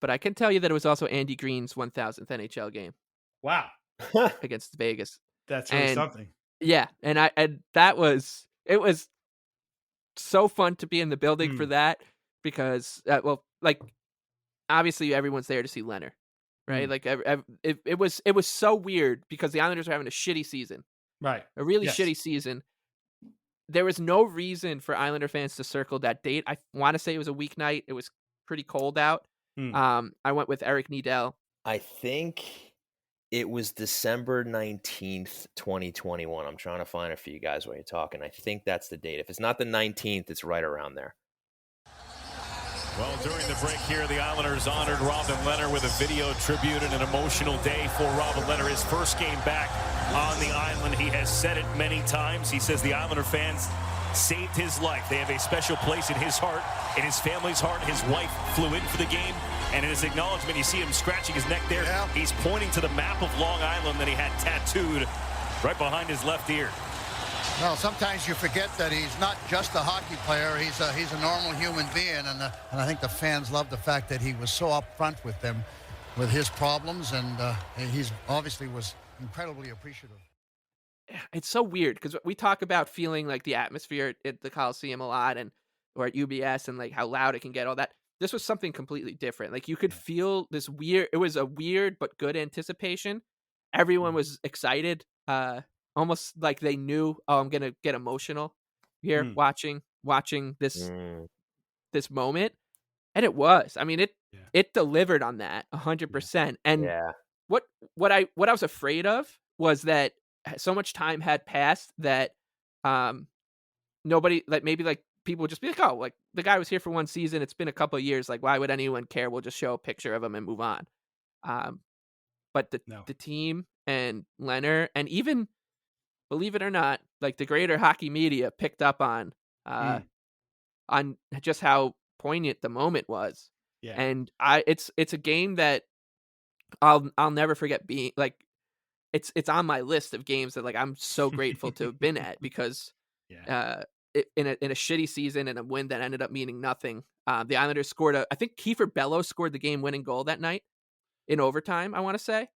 but I can tell you that it was also Andy Green's 1000th NHL game. Wow. Against Vegas. That's really something. Yeah. And it was so fun to be in the building for that because, obviously everyone's there to see Lehner, right? Like it was so weird because the Islanders were having a shitty season, right? A really shitty season. There was no reason for Islander fans to circle that date. I want to say it was a weeknight. It was pretty cold out. I went with Eric Needell. I think it was December 19th, 2021. I'm trying to find it for you guys while you're talking. I think that's the date. If it's not the 19th, it's right around there. Well, during the break here, the Islanders honored Robin Lehner with a video tribute and an emotional day for Robin Lehner. His first game back on the island. He has said it many times. He says the Islander fans saved his life. They have a special place in his heart, in his family's heart. His wife flew in for the game. And in his acknowledgement, you see him scratching his neck there. Yeah. He's pointing to the map of Long Island that he had tattooed right behind his left ear. Well, sometimes you forget that he's not just a hockey player. He's a normal human being, and I think the fans love the fact that he was so upfront with them, with his problems, and he's obviously was incredibly appreciative. It's so weird because we talk about feeling like the atmosphere at the Coliseum a lot, or at UBS, and like how loud it can get, all that. This was something completely different. Like you could feel this weird, it was a weird but good anticipation. Everyone was excited, almost like they knew, I'm going to get emotional here watching this moment. And it was. I mean, it delivered on that 100%. And what I was afraid of was that so much time had passed that nobody, like maybe like people would just be like, oh, like the guy was here for one season. It's been a couple of years. Like, why would anyone care? We'll just show a picture of him and move on. But the team and Lehner, and even, believe it or not, like the greater hockey media picked up on just how poignant the moment was. Yeah. And it's a game that I'll never forget being like, it's on my list of games that like I'm so grateful to have been at, because in a shitty season and a win that ended up meaning nothing. The Islanders scored I think Kiefer Bellows scored the game-winning goal that night in overtime, I want to say.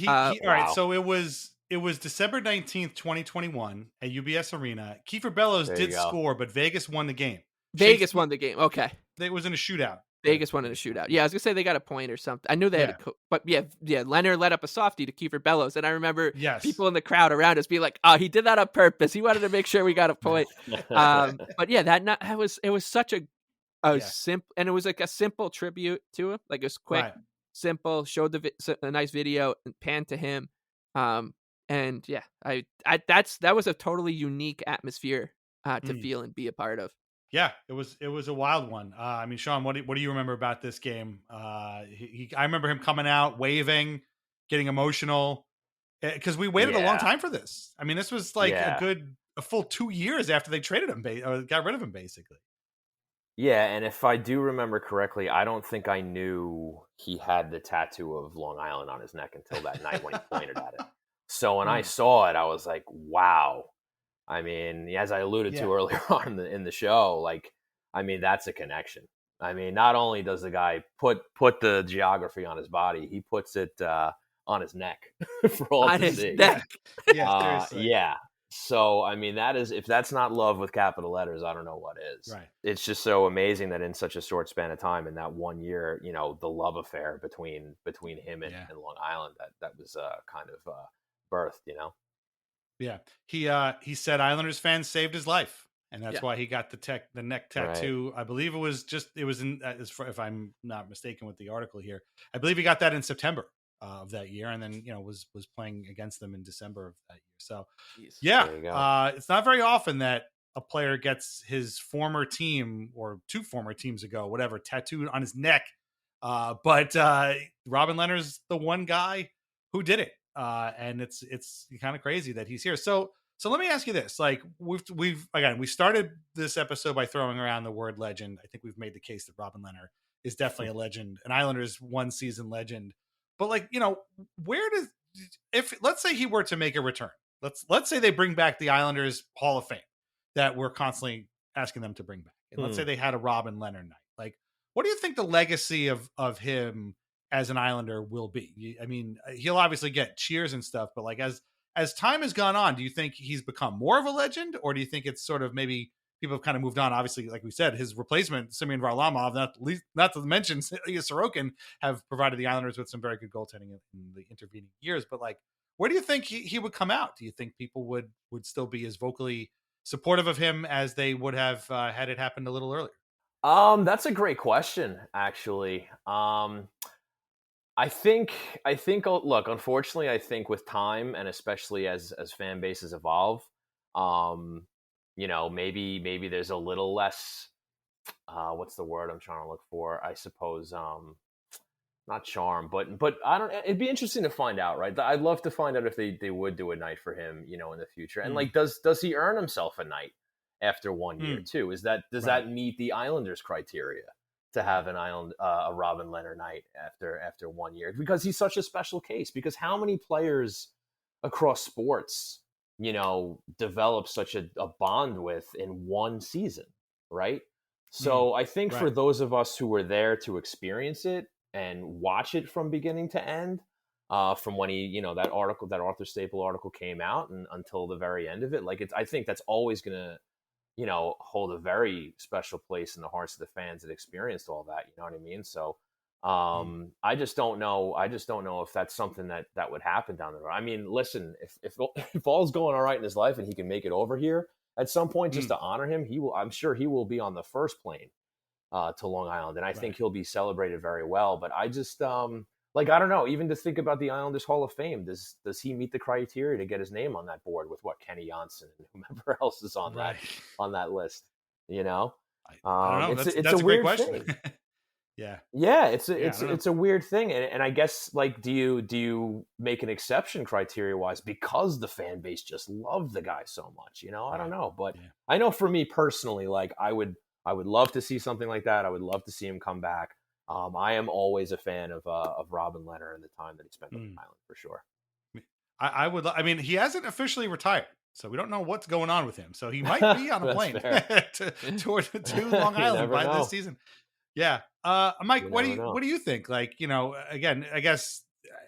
All right, so it was December 19th, 2021 at UBS Arena. Kiefer Bellows did score, but Vegas won the game. Vegas won the game. Okay. It was in a shootout. Vegas won in a shootout. Yeah, I was gonna say they got a point or something. I knew they had but yeah, Lehner let up a softie to Kiefer Bellows, and I remember people in the crowd around us being like, "Oh, he did that on purpose. He wanted to make sure we got a point." But yeah, it was such a simple, and it was like a simple tribute to him. Like it was quick, simple, showed a nice video and panned to him. And yeah, that was a totally unique atmosphere to feel and be a part of. Yeah, it was a wild one. I mean, Sean, what do you remember about this game? I remember him coming out, waving, getting emotional, because we waited a long time for this. I mean, this was like a full 2 years after they traded him or got rid of him, basically. Yeah, and if I do remember correctly, I don't think I knew he had the tattoo of Long Island on his neck until that night when he pointed at it. So when I saw it, I was like, wow. I mean, as I alluded to earlier on in the show, like, I mean, that's a connection. I mean, not only does the guy put the geography on his body, he puts it on his neck for all to see. Neck. Yeah. So, I mean, if that's not love with capital letters, I don't know what is. Right. It's just so amazing that in such a short span of time, in that 1 year, the love affair between him and Long Island, that was kind of birthed, Yeah, he said Islanders fans saved his life, and that's why he got the neck tattoo. Right. I believe it was in if I'm not mistaken with the article here. I believe he got that in September of that year, and then was playing against them in December of that year. So it's not very often that a player gets his former team or two former teams ago, whatever, tattooed on his neck. But Robin Lehner's the one guy who did it. And it's kind of crazy that he's here. So let me ask you this: like we started this episode by throwing around the word legend. I think we've made the case that Robin Lehner is definitely a legend, an Islanders one season legend. But let's say he were to make a return, let's say they bring back the Islanders Hall of Fame that we're constantly asking them to bring back, and let's say they had a Robin Lehner night. Like, what do you think the legacy of him as an Islander will be? I mean, he'll obviously get cheers and stuff, but like as time has gone on, do you think he's become more of a legend, or do you think it's sort of maybe people have kind of moved on? Obviously, like we said, his replacement, Semyon Varlamov, not to mention Ilya Sorokin, have provided the Islanders with some very good goaltending in the intervening years. But like, where do you think he would come out? Do you think people would still be as vocally supportive of him as they would have had it happened a little earlier? That's a great question, actually. I think, look, unfortunately, I think with time, and especially as fan bases evolve, maybe there's a little less, what's the word I'm trying to look for? I suppose, not charm, but I don't, it'd be interesting to find out, right? I'd love to find out if they would do a night for him, in the future. And like, does he earn himself a night after 1 year too? Does that meet the Islanders' criteria to have a Robin Lehner night after 1 year? Because he's such a special case. Because how many players across sports, develop such a bond with in one season, right? So I think for those of us who were there to experience it and watch it from beginning to end, from when he, that Arthur Staple article came out and until the very end of it, like I think that's always gonna hold a very special place in the hearts of the fans that experienced all that. You know what I mean? So I just don't know. I just don't know if that's something that would happen down the road. I mean, listen, if all's going all right in his life and he can make it over here at some point, just to honor him, I'm sure he will be on the first plane to Long Island. And I think he'll be celebrated very well. But I just, I don't know, even to think about the Islanders Hall of Fame, does he meet the criteria to get his name on that board with Kenny Janssen and whomever else is on that list? I don't know. That's a weird great question. Yeah, it's a weird thing, and I guess do you make an exception criteria wise because the fan base just loved the guy so much? I don't know, but I know for me personally, I would love to see something like that. I would love to see him come back. I am always a fan of Robin Lehner and the time that he spent on the island, for sure. I mean, he hasn't officially retired, So we don't know what's going on with him. So he might be on a plane to Long Island by this season. Yeah. Mike, what do you think? Like, again, I guess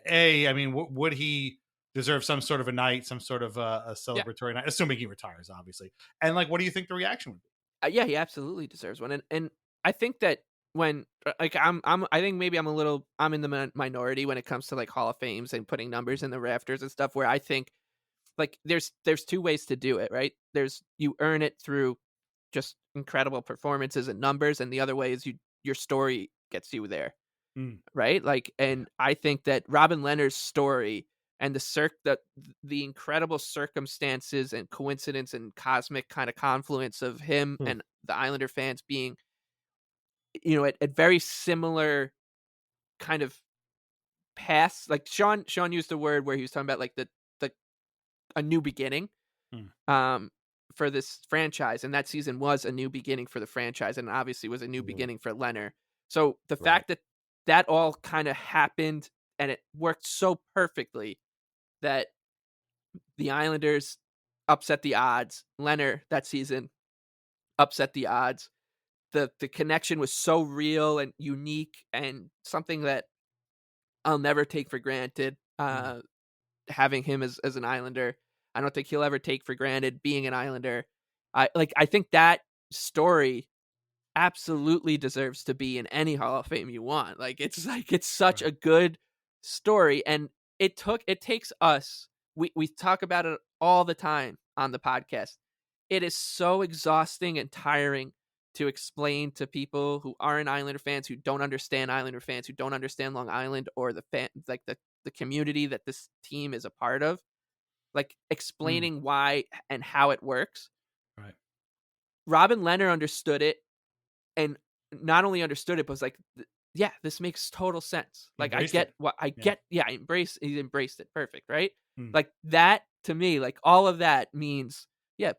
would he deserve some sort of a night, some sort of a celebratory night, assuming he retires, obviously. And like, what do you think the reaction would be? Yeah, he absolutely deserves one. And I think that when I think maybe I'm in the minority when it comes to like Hall of Fames and putting numbers in the rafters and stuff, where I think like there's two ways to do it, right? There's you earn it through just incredible performances and numbers, and the other way is your story gets you there. Right? Like, and I think that Robin Lehner's story and the incredible circumstances and coincidence and cosmic kind of confluence of him and the Islander fans being, at very similar kind of paths. Like Sean used the word where he was talking about like a new beginning for this franchise, and that season was a new beginning for the franchise, and obviously was a new beginning for Lehner. So the fact that all kind of happened and it worked so perfectly that the Islanders upset the odds. Lehner that season upset the odds. The connection was so real and unique and something that I'll never take for granted. Having him as an Islander, I don't think he'll ever take for granted being an Islander. I think that story absolutely deserves to be in any Hall of Fame you want. Like it's such a good story, and it takes us. We talk about it all the time on the podcast. It is so exhausting and tiring to explain to people who aren't Islander fans, who don't understand Islander fans, who don't understand Long Island or the community that this team is a part of, like explaining why and how it works. Right. Robin Lehner understood it, and not only understood it, but was like, yeah, this makes total sense. Like he embraced it. Perfect. Right. Like that to me, like all of that means, yeah,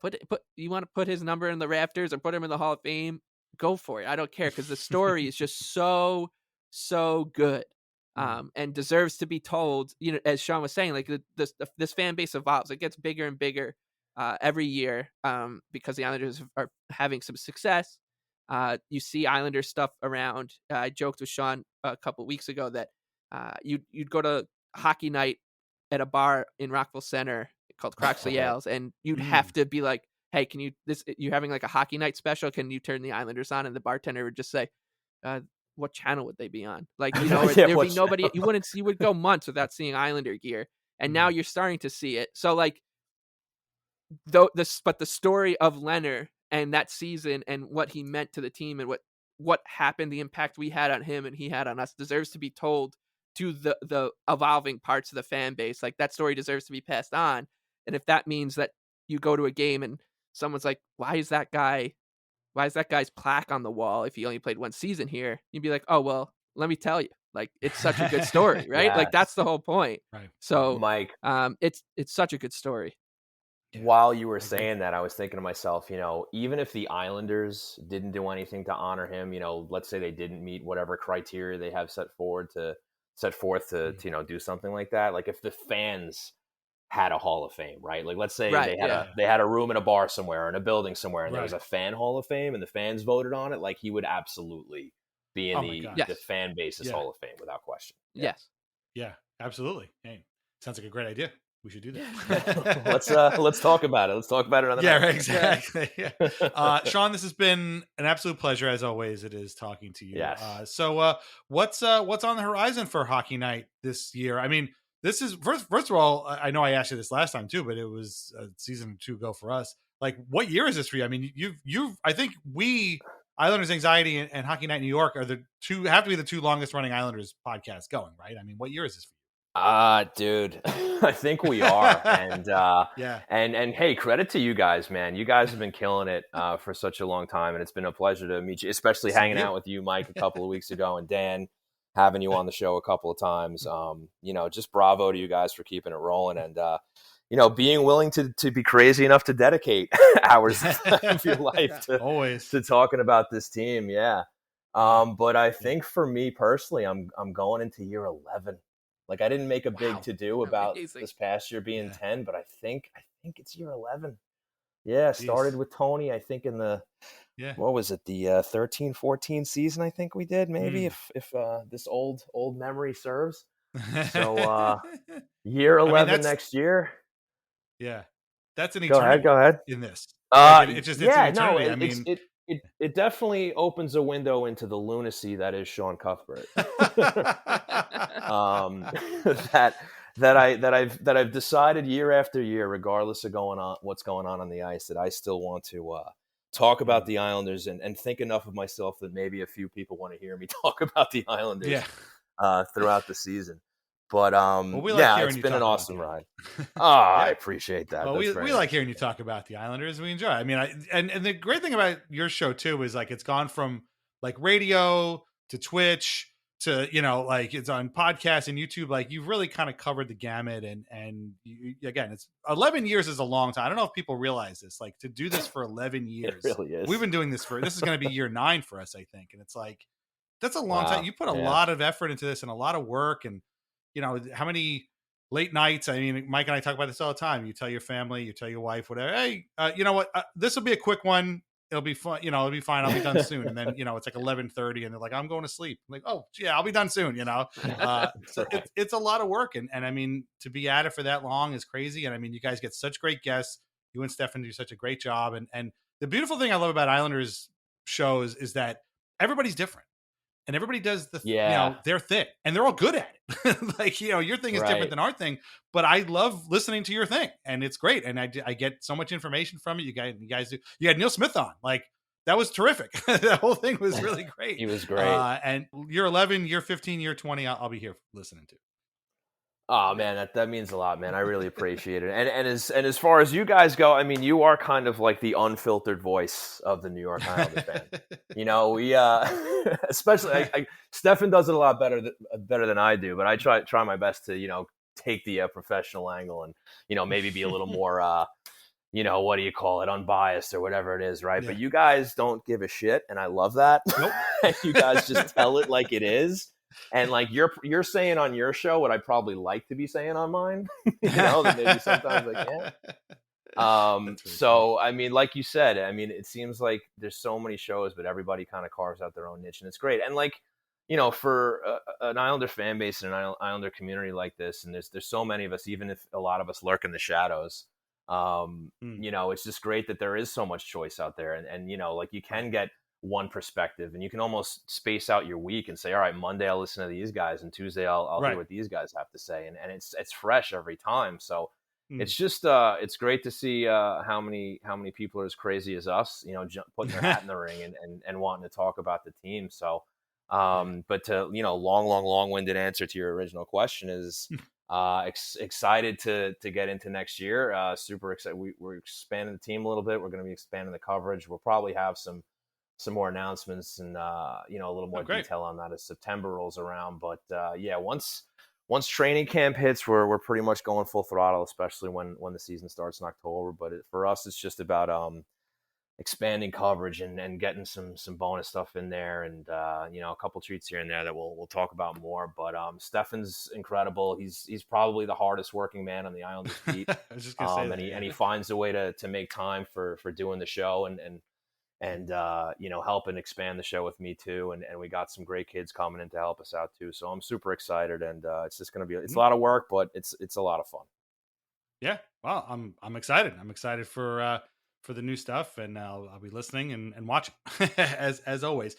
you want to put his number in the rafters or put him in the Hall of Fame, go for it. I don't care. Cause the story is just so good. And deserves to be told, as Sean was saying, like this fan base evolves. It gets bigger and bigger every year because the Islanders are having some success. You see Islander stuff around. I joked with Sean a couple weeks ago that you'd go to hockey night at a bar in Rockville Center called Croxley's, and you'd have to be like, hey, you're having like a hockey night special, can you turn the Islanders on? And the bartender would just say, what channel would they be on? Like, there'd be nobody. You would go months without seeing Islander gear, and now you're starting to see it. So like, but the story of Lehner and that season and what he meant to the team and what happened, the impact we had on him and he had on us, deserves to be told to the evolving parts of the fan base. Like that story deserves to be passed on. And if that means that you go to a game and someone's like, why is that guy's plaque on the wall if he only played one season here? You'd be like, oh, well, let me tell you, like, it's such a good story, right? Yes. Like that's the whole point. Right. So Mike, it's such a good story. While you were saying that, I was thinking to myself, even if the Islanders didn't do anything to honor him, let's say they didn't meet whatever criteria they have set forth to do something like that. Like if the fans had a Hall of Fame, right? Like let's say they had a room in a bar somewhere or in a building somewhere, and there was a fan Hall of Fame, and the fans voted on it. Like he would absolutely be in the fan base's Hall of Fame without question. Yes. Yeah, absolutely. Hey, sounds like a great idea. We should do that. Let's talk about it. Let's talk about it on the night. Right, exactly. Yeah. Sean, this has been an absolute pleasure as always. It is talking to you. Yes. So what's on the horizon for Hockey Night this year? I mean, this is first of all, I know I asked you this last time too, but it was a season or two ago for us. Like, what year is this for you? I mean, you've I think we Islanders Anxiety and Hockey Night New York have to be the two longest running Islanders podcasts going, right? I mean, what year is this for you? Dude, I think we are. And and hey, credit to you guys, man. You guys have been killing it for such a long time, and it's been a pleasure to meet you, especially hanging out with you, Mike, a couple of weeks ago, and Dan, having you on the show a couple of times. Just bravo to you guys for keeping it rolling, and being willing to be crazy enough to dedicate hours of your life to talking about this team. Yeah. But I think for me personally, I'm going into year 11. Like I didn't make a big to-do about this past year being 10, but I think think it's year 11. Yeah, started with Tony, I think in the, what was it, the 13-14 season, I think we did, maybe, if this old memory serves. So year 11 next year. Yeah. That's an Go eternity ahead. in this. It's an eternity. No, I mean, it definitely opens a window into the lunacy that is Sean Cuthbert. that I've decided year after year, regardless of what's going on the ice, that I still want to talk about the Islanders and think enough of myself that maybe a few people want to hear me talk about the Islanders throughout the season. But it's been an awesome ride. I appreciate that. Well, we like hearing you talk about the Islanders. We enjoy it. I mean, and the great thing about your show too is like it's gone from like radio to Twitch to, you know, like it's on podcasts and YouTube. Like you've really kind of covered the gamut. And again, it's 11 years is a long time. I don't know if people realize this. Like to do this for 11 years, it really is. We've been doing this this is going to be year 9 for us, I think. And it's like that's a long time. You put a lot of effort into this and a lot of work and. You know, how many late nights? I mean, Mike and I talk about this all the time. You tell your family, you tell your wife, whatever. Hey, you know what? This will be a quick one. It'll be fun. You know, it'll be fine. I'll be done soon. And then, you know, it's like 11:30 and they're like, I'm going to sleep. I'm like, oh, yeah, I'll be done soon, you know? So it's a lot of work. And I mean, to be at it for that long is crazy. And I mean, you guys get such great guests. You and Stefan do such a great job. And the beautiful thing I love about Islanders shows is that everybody's different. And everybody does you know, their thing, and they're all good at it. Like, you know, your thing is different than our thing, but I love listening to your thing, and it's great. And I get so much information from it. You guys do. You had Neil Smith on, like that was terrific. The whole thing was really great. He was great. And year 11, year 15, year 20, I'll be here listening to. Oh man, that means a lot, man. I really appreciate it. And as far as you guys go, I mean, you are kind of like the unfiltered voice of the New York Islanders fan. You know, we especially Stefan does it a lot better than I do, but I try my best to, you know, take the professional angle and, you know, maybe be a little more you know, what do you call it, unbiased or whatever it is, right? Yeah. But you guys don't give a shit, and I love that. Nope. You guys just tell it like it is. And like you're saying on your show what I'd probably like to be saying on mine, you know, that maybe sometimes I can't. So, I mean, like you said, I mean, it seems like there's so many shows, but everybody kind of carves out their own niche, and it's great. And like, you know, for an Islander fan base and an Islander community like this, and there's so many of us, even if a lot of us lurk in the shadows, you know, it's just great that there is so much choice out there. And you know, like you can get one perspective, and you can almost space out your week and say, all right, Monday I'll listen to these guys, and Tuesday I'll hear what these guys have to say, and it's fresh every time. So it's just it's great to see how many people are as crazy as us, you know, putting their hat in the ring and wanting to talk about the team. So but to, you know, long-winded answer to your original question is excited to get into next year. Super excited. We're expanding the team a little bit. We're going to be expanding the coverage. We'll probably have some more announcements and you know, a little more detail on that as September rolls around. But yeah, once training camp hits, we're pretty much going full throttle, especially when the season starts in October. But for us, it's just about expanding coverage and getting some bonus stuff in there, and you know, a couple treats here and there that we'll talk about more. But Stefan's incredible. He's probably the hardest working man on the Islanders beat. I was just gonna say that. And he finds a way to make time for doing the show and you know, helping expand the show with me too. And we got some great kids coming in to help us out too. So I'm super excited, and it's just going to be, it's a lot of work, but it's a lot of fun. Yeah. Well, I'm excited. I'm excited for the new stuff, and I'll be listening and watching as always.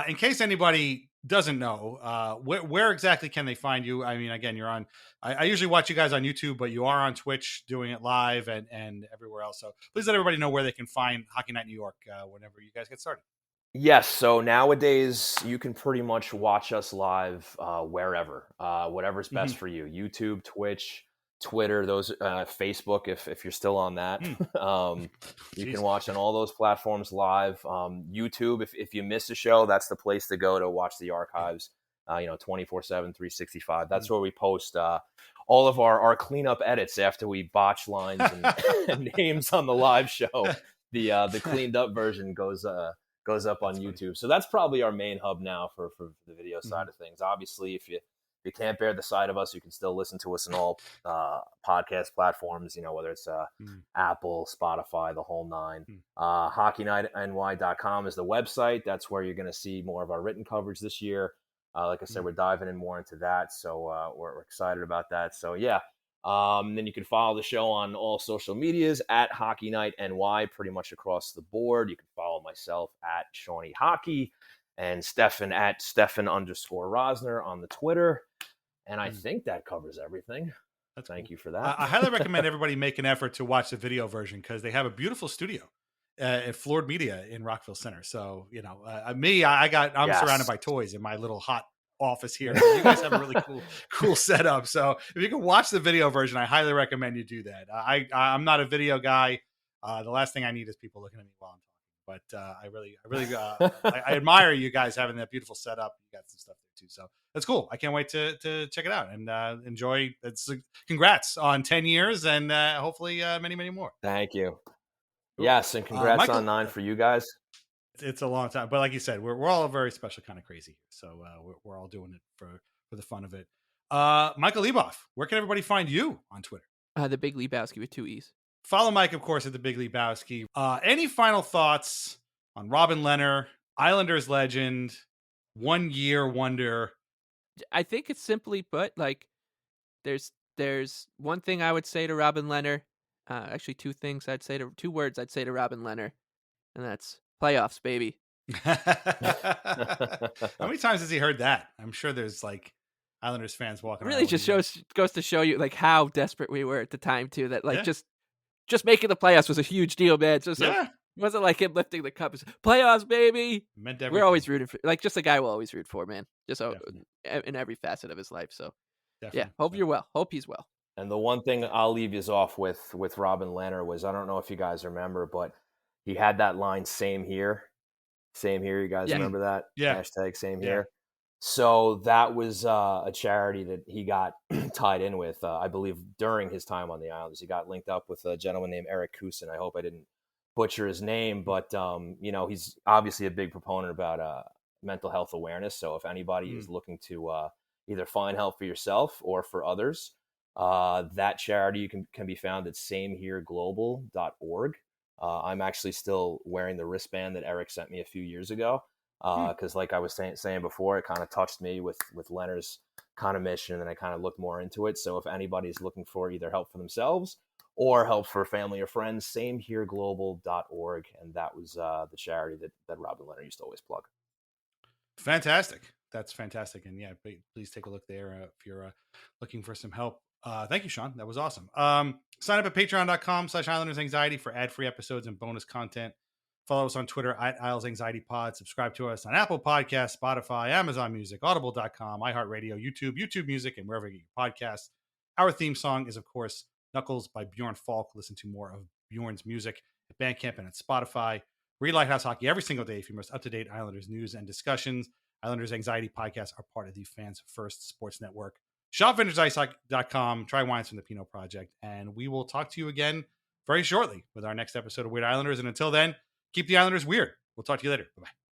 In case anybody doesn't know, where exactly can they find you? I mean, again, you're on, I usually watch you guys on YouTube, but you are on Twitch doing it live and everywhere else. So please let everybody know where they can find Hockey Night New York whenever you guys get started. Yes. So nowadays you can pretty much watch us live wherever, whatever's best for you. YouTube, Twitch, Twitter, those Facebook, if you're still on that. You can watch on all those platforms live. YouTube, if you miss a show, that's the place to go to watch the archives, you know, 24/7, 365. That's where we post all of our cleanup edits after we botch lines and names on the live show. The cleaned up version goes up on YouTube. So that's probably our main hub now for the video side of things. Obviously, if you you can't bear the sight of us, you can still listen to us on all podcast platforms, whether it's Apple, Spotify, the whole nine. HockeyNightNY.com is the website. That's where you're going to see more of our written coverage this year. Like I said, we're diving in more into that, so we're excited about that. So, yeah. Then you can follow the show on all social medias at Hockey Night NY, pretty much across the board. You can follow myself at Shawnee Hockey and Stefan at Stefan_Rosner on the Twitter. And I think that covers everything. Thank you for that. I highly recommend everybody make an effort to watch the video version because they have a beautiful studio at Floored Media in Rockville Center. So, I'm surrounded by toys in my little hot office here. You guys have a really cool setup. So if you can watch the video version, I highly recommend you do that. I'm not a video guy. The last thing I need is people looking at me while I'm talking. But I admire you guys having that beautiful setup. You got some stuff there too. So that's cool. I can't wait to check it out and enjoy. Congrats on 10 years and hopefully many, many more. Thank you. Yes, and congrats on 9 for you guys. It's a long time, but like you said, we're all a very special kind of crazy. So we're all doing it for the fun of it. Michael Leboff, where can everybody find you on Twitter? The Big Lebowski with 2 E's. Follow Mike, of course, at the Big Lebowski. Any final thoughts on Robin Lehner, Islanders legend, 1 year wonder? I think it's simply put, like there's one thing I would say to Robin Lehner. Actually, 2 words I'd say to Robin Lehner, and that's playoffs, baby. How many times has he heard that? I'm sure there's like Islanders fans walking around. Really just goes to show you like how desperate we were at the time too, that like just making the playoffs was a huge deal, man. Just it wasn't like him lifting the cup. It was, playoffs, baby. Meant everything. We're always rooting for, like, just a guy will always root for, man. Just in every facet of his life. So hope you're well. Hope he's well. And the one thing I'll leave you off with Robin Lehner was, I don't know if you guys remember, but he had that line, same here. Same here. You guys remember that? Yeah. Hashtag same here. So that was a charity that he got tied in with, I believe, during his time on the Islanders. He got linked up with a gentleman named Eric Kusin. I hope I didn't butcher his name, but, he's obviously a big proponent about mental health awareness. So if anybody is looking to either find help for yourself or for others, that charity can be found at samehereglobal.org. I'm actually still wearing the wristband that Eric sent me a few years ago because, like I was saying before, it kind of touched me with Lehner's kind of mission, and then I kind of looked more into it. So if anybody's looking for either help for themselves or help for family or friends, samehereglobal.org, and that was the charity that Robin Lehner used to always plug. Fantastic. That's fantastic. And please take a look there if you're looking for some help. Thank you, Sean. That was awesome. Sign up at patreon.com/IslandersAnxiety for ad-free episodes and bonus content. Follow us on Twitter at Isles Anxiety Pod. Subscribe to us on Apple Podcasts, Spotify, Amazon Music, Audible.com, iHeartRadio, YouTube Music, and wherever you get your podcasts. Our theme song is, of course, Knuckles by Bjorn Falk. Listen to more of Bjorn's music at Bandcamp and at Spotify. Read Lighthouse Hockey every single day for your most up-to-date Islanders news and discussions. Islanders Anxiety Podcasts are part of the Fans First Sports Network. Shop VintageIceHockey.com. Try wines from the Pinot Project. And we will talk to you again very shortly with our next episode of Weird Islanders. And until then, keep the Islanders weird. We'll talk to you later. Bye-bye.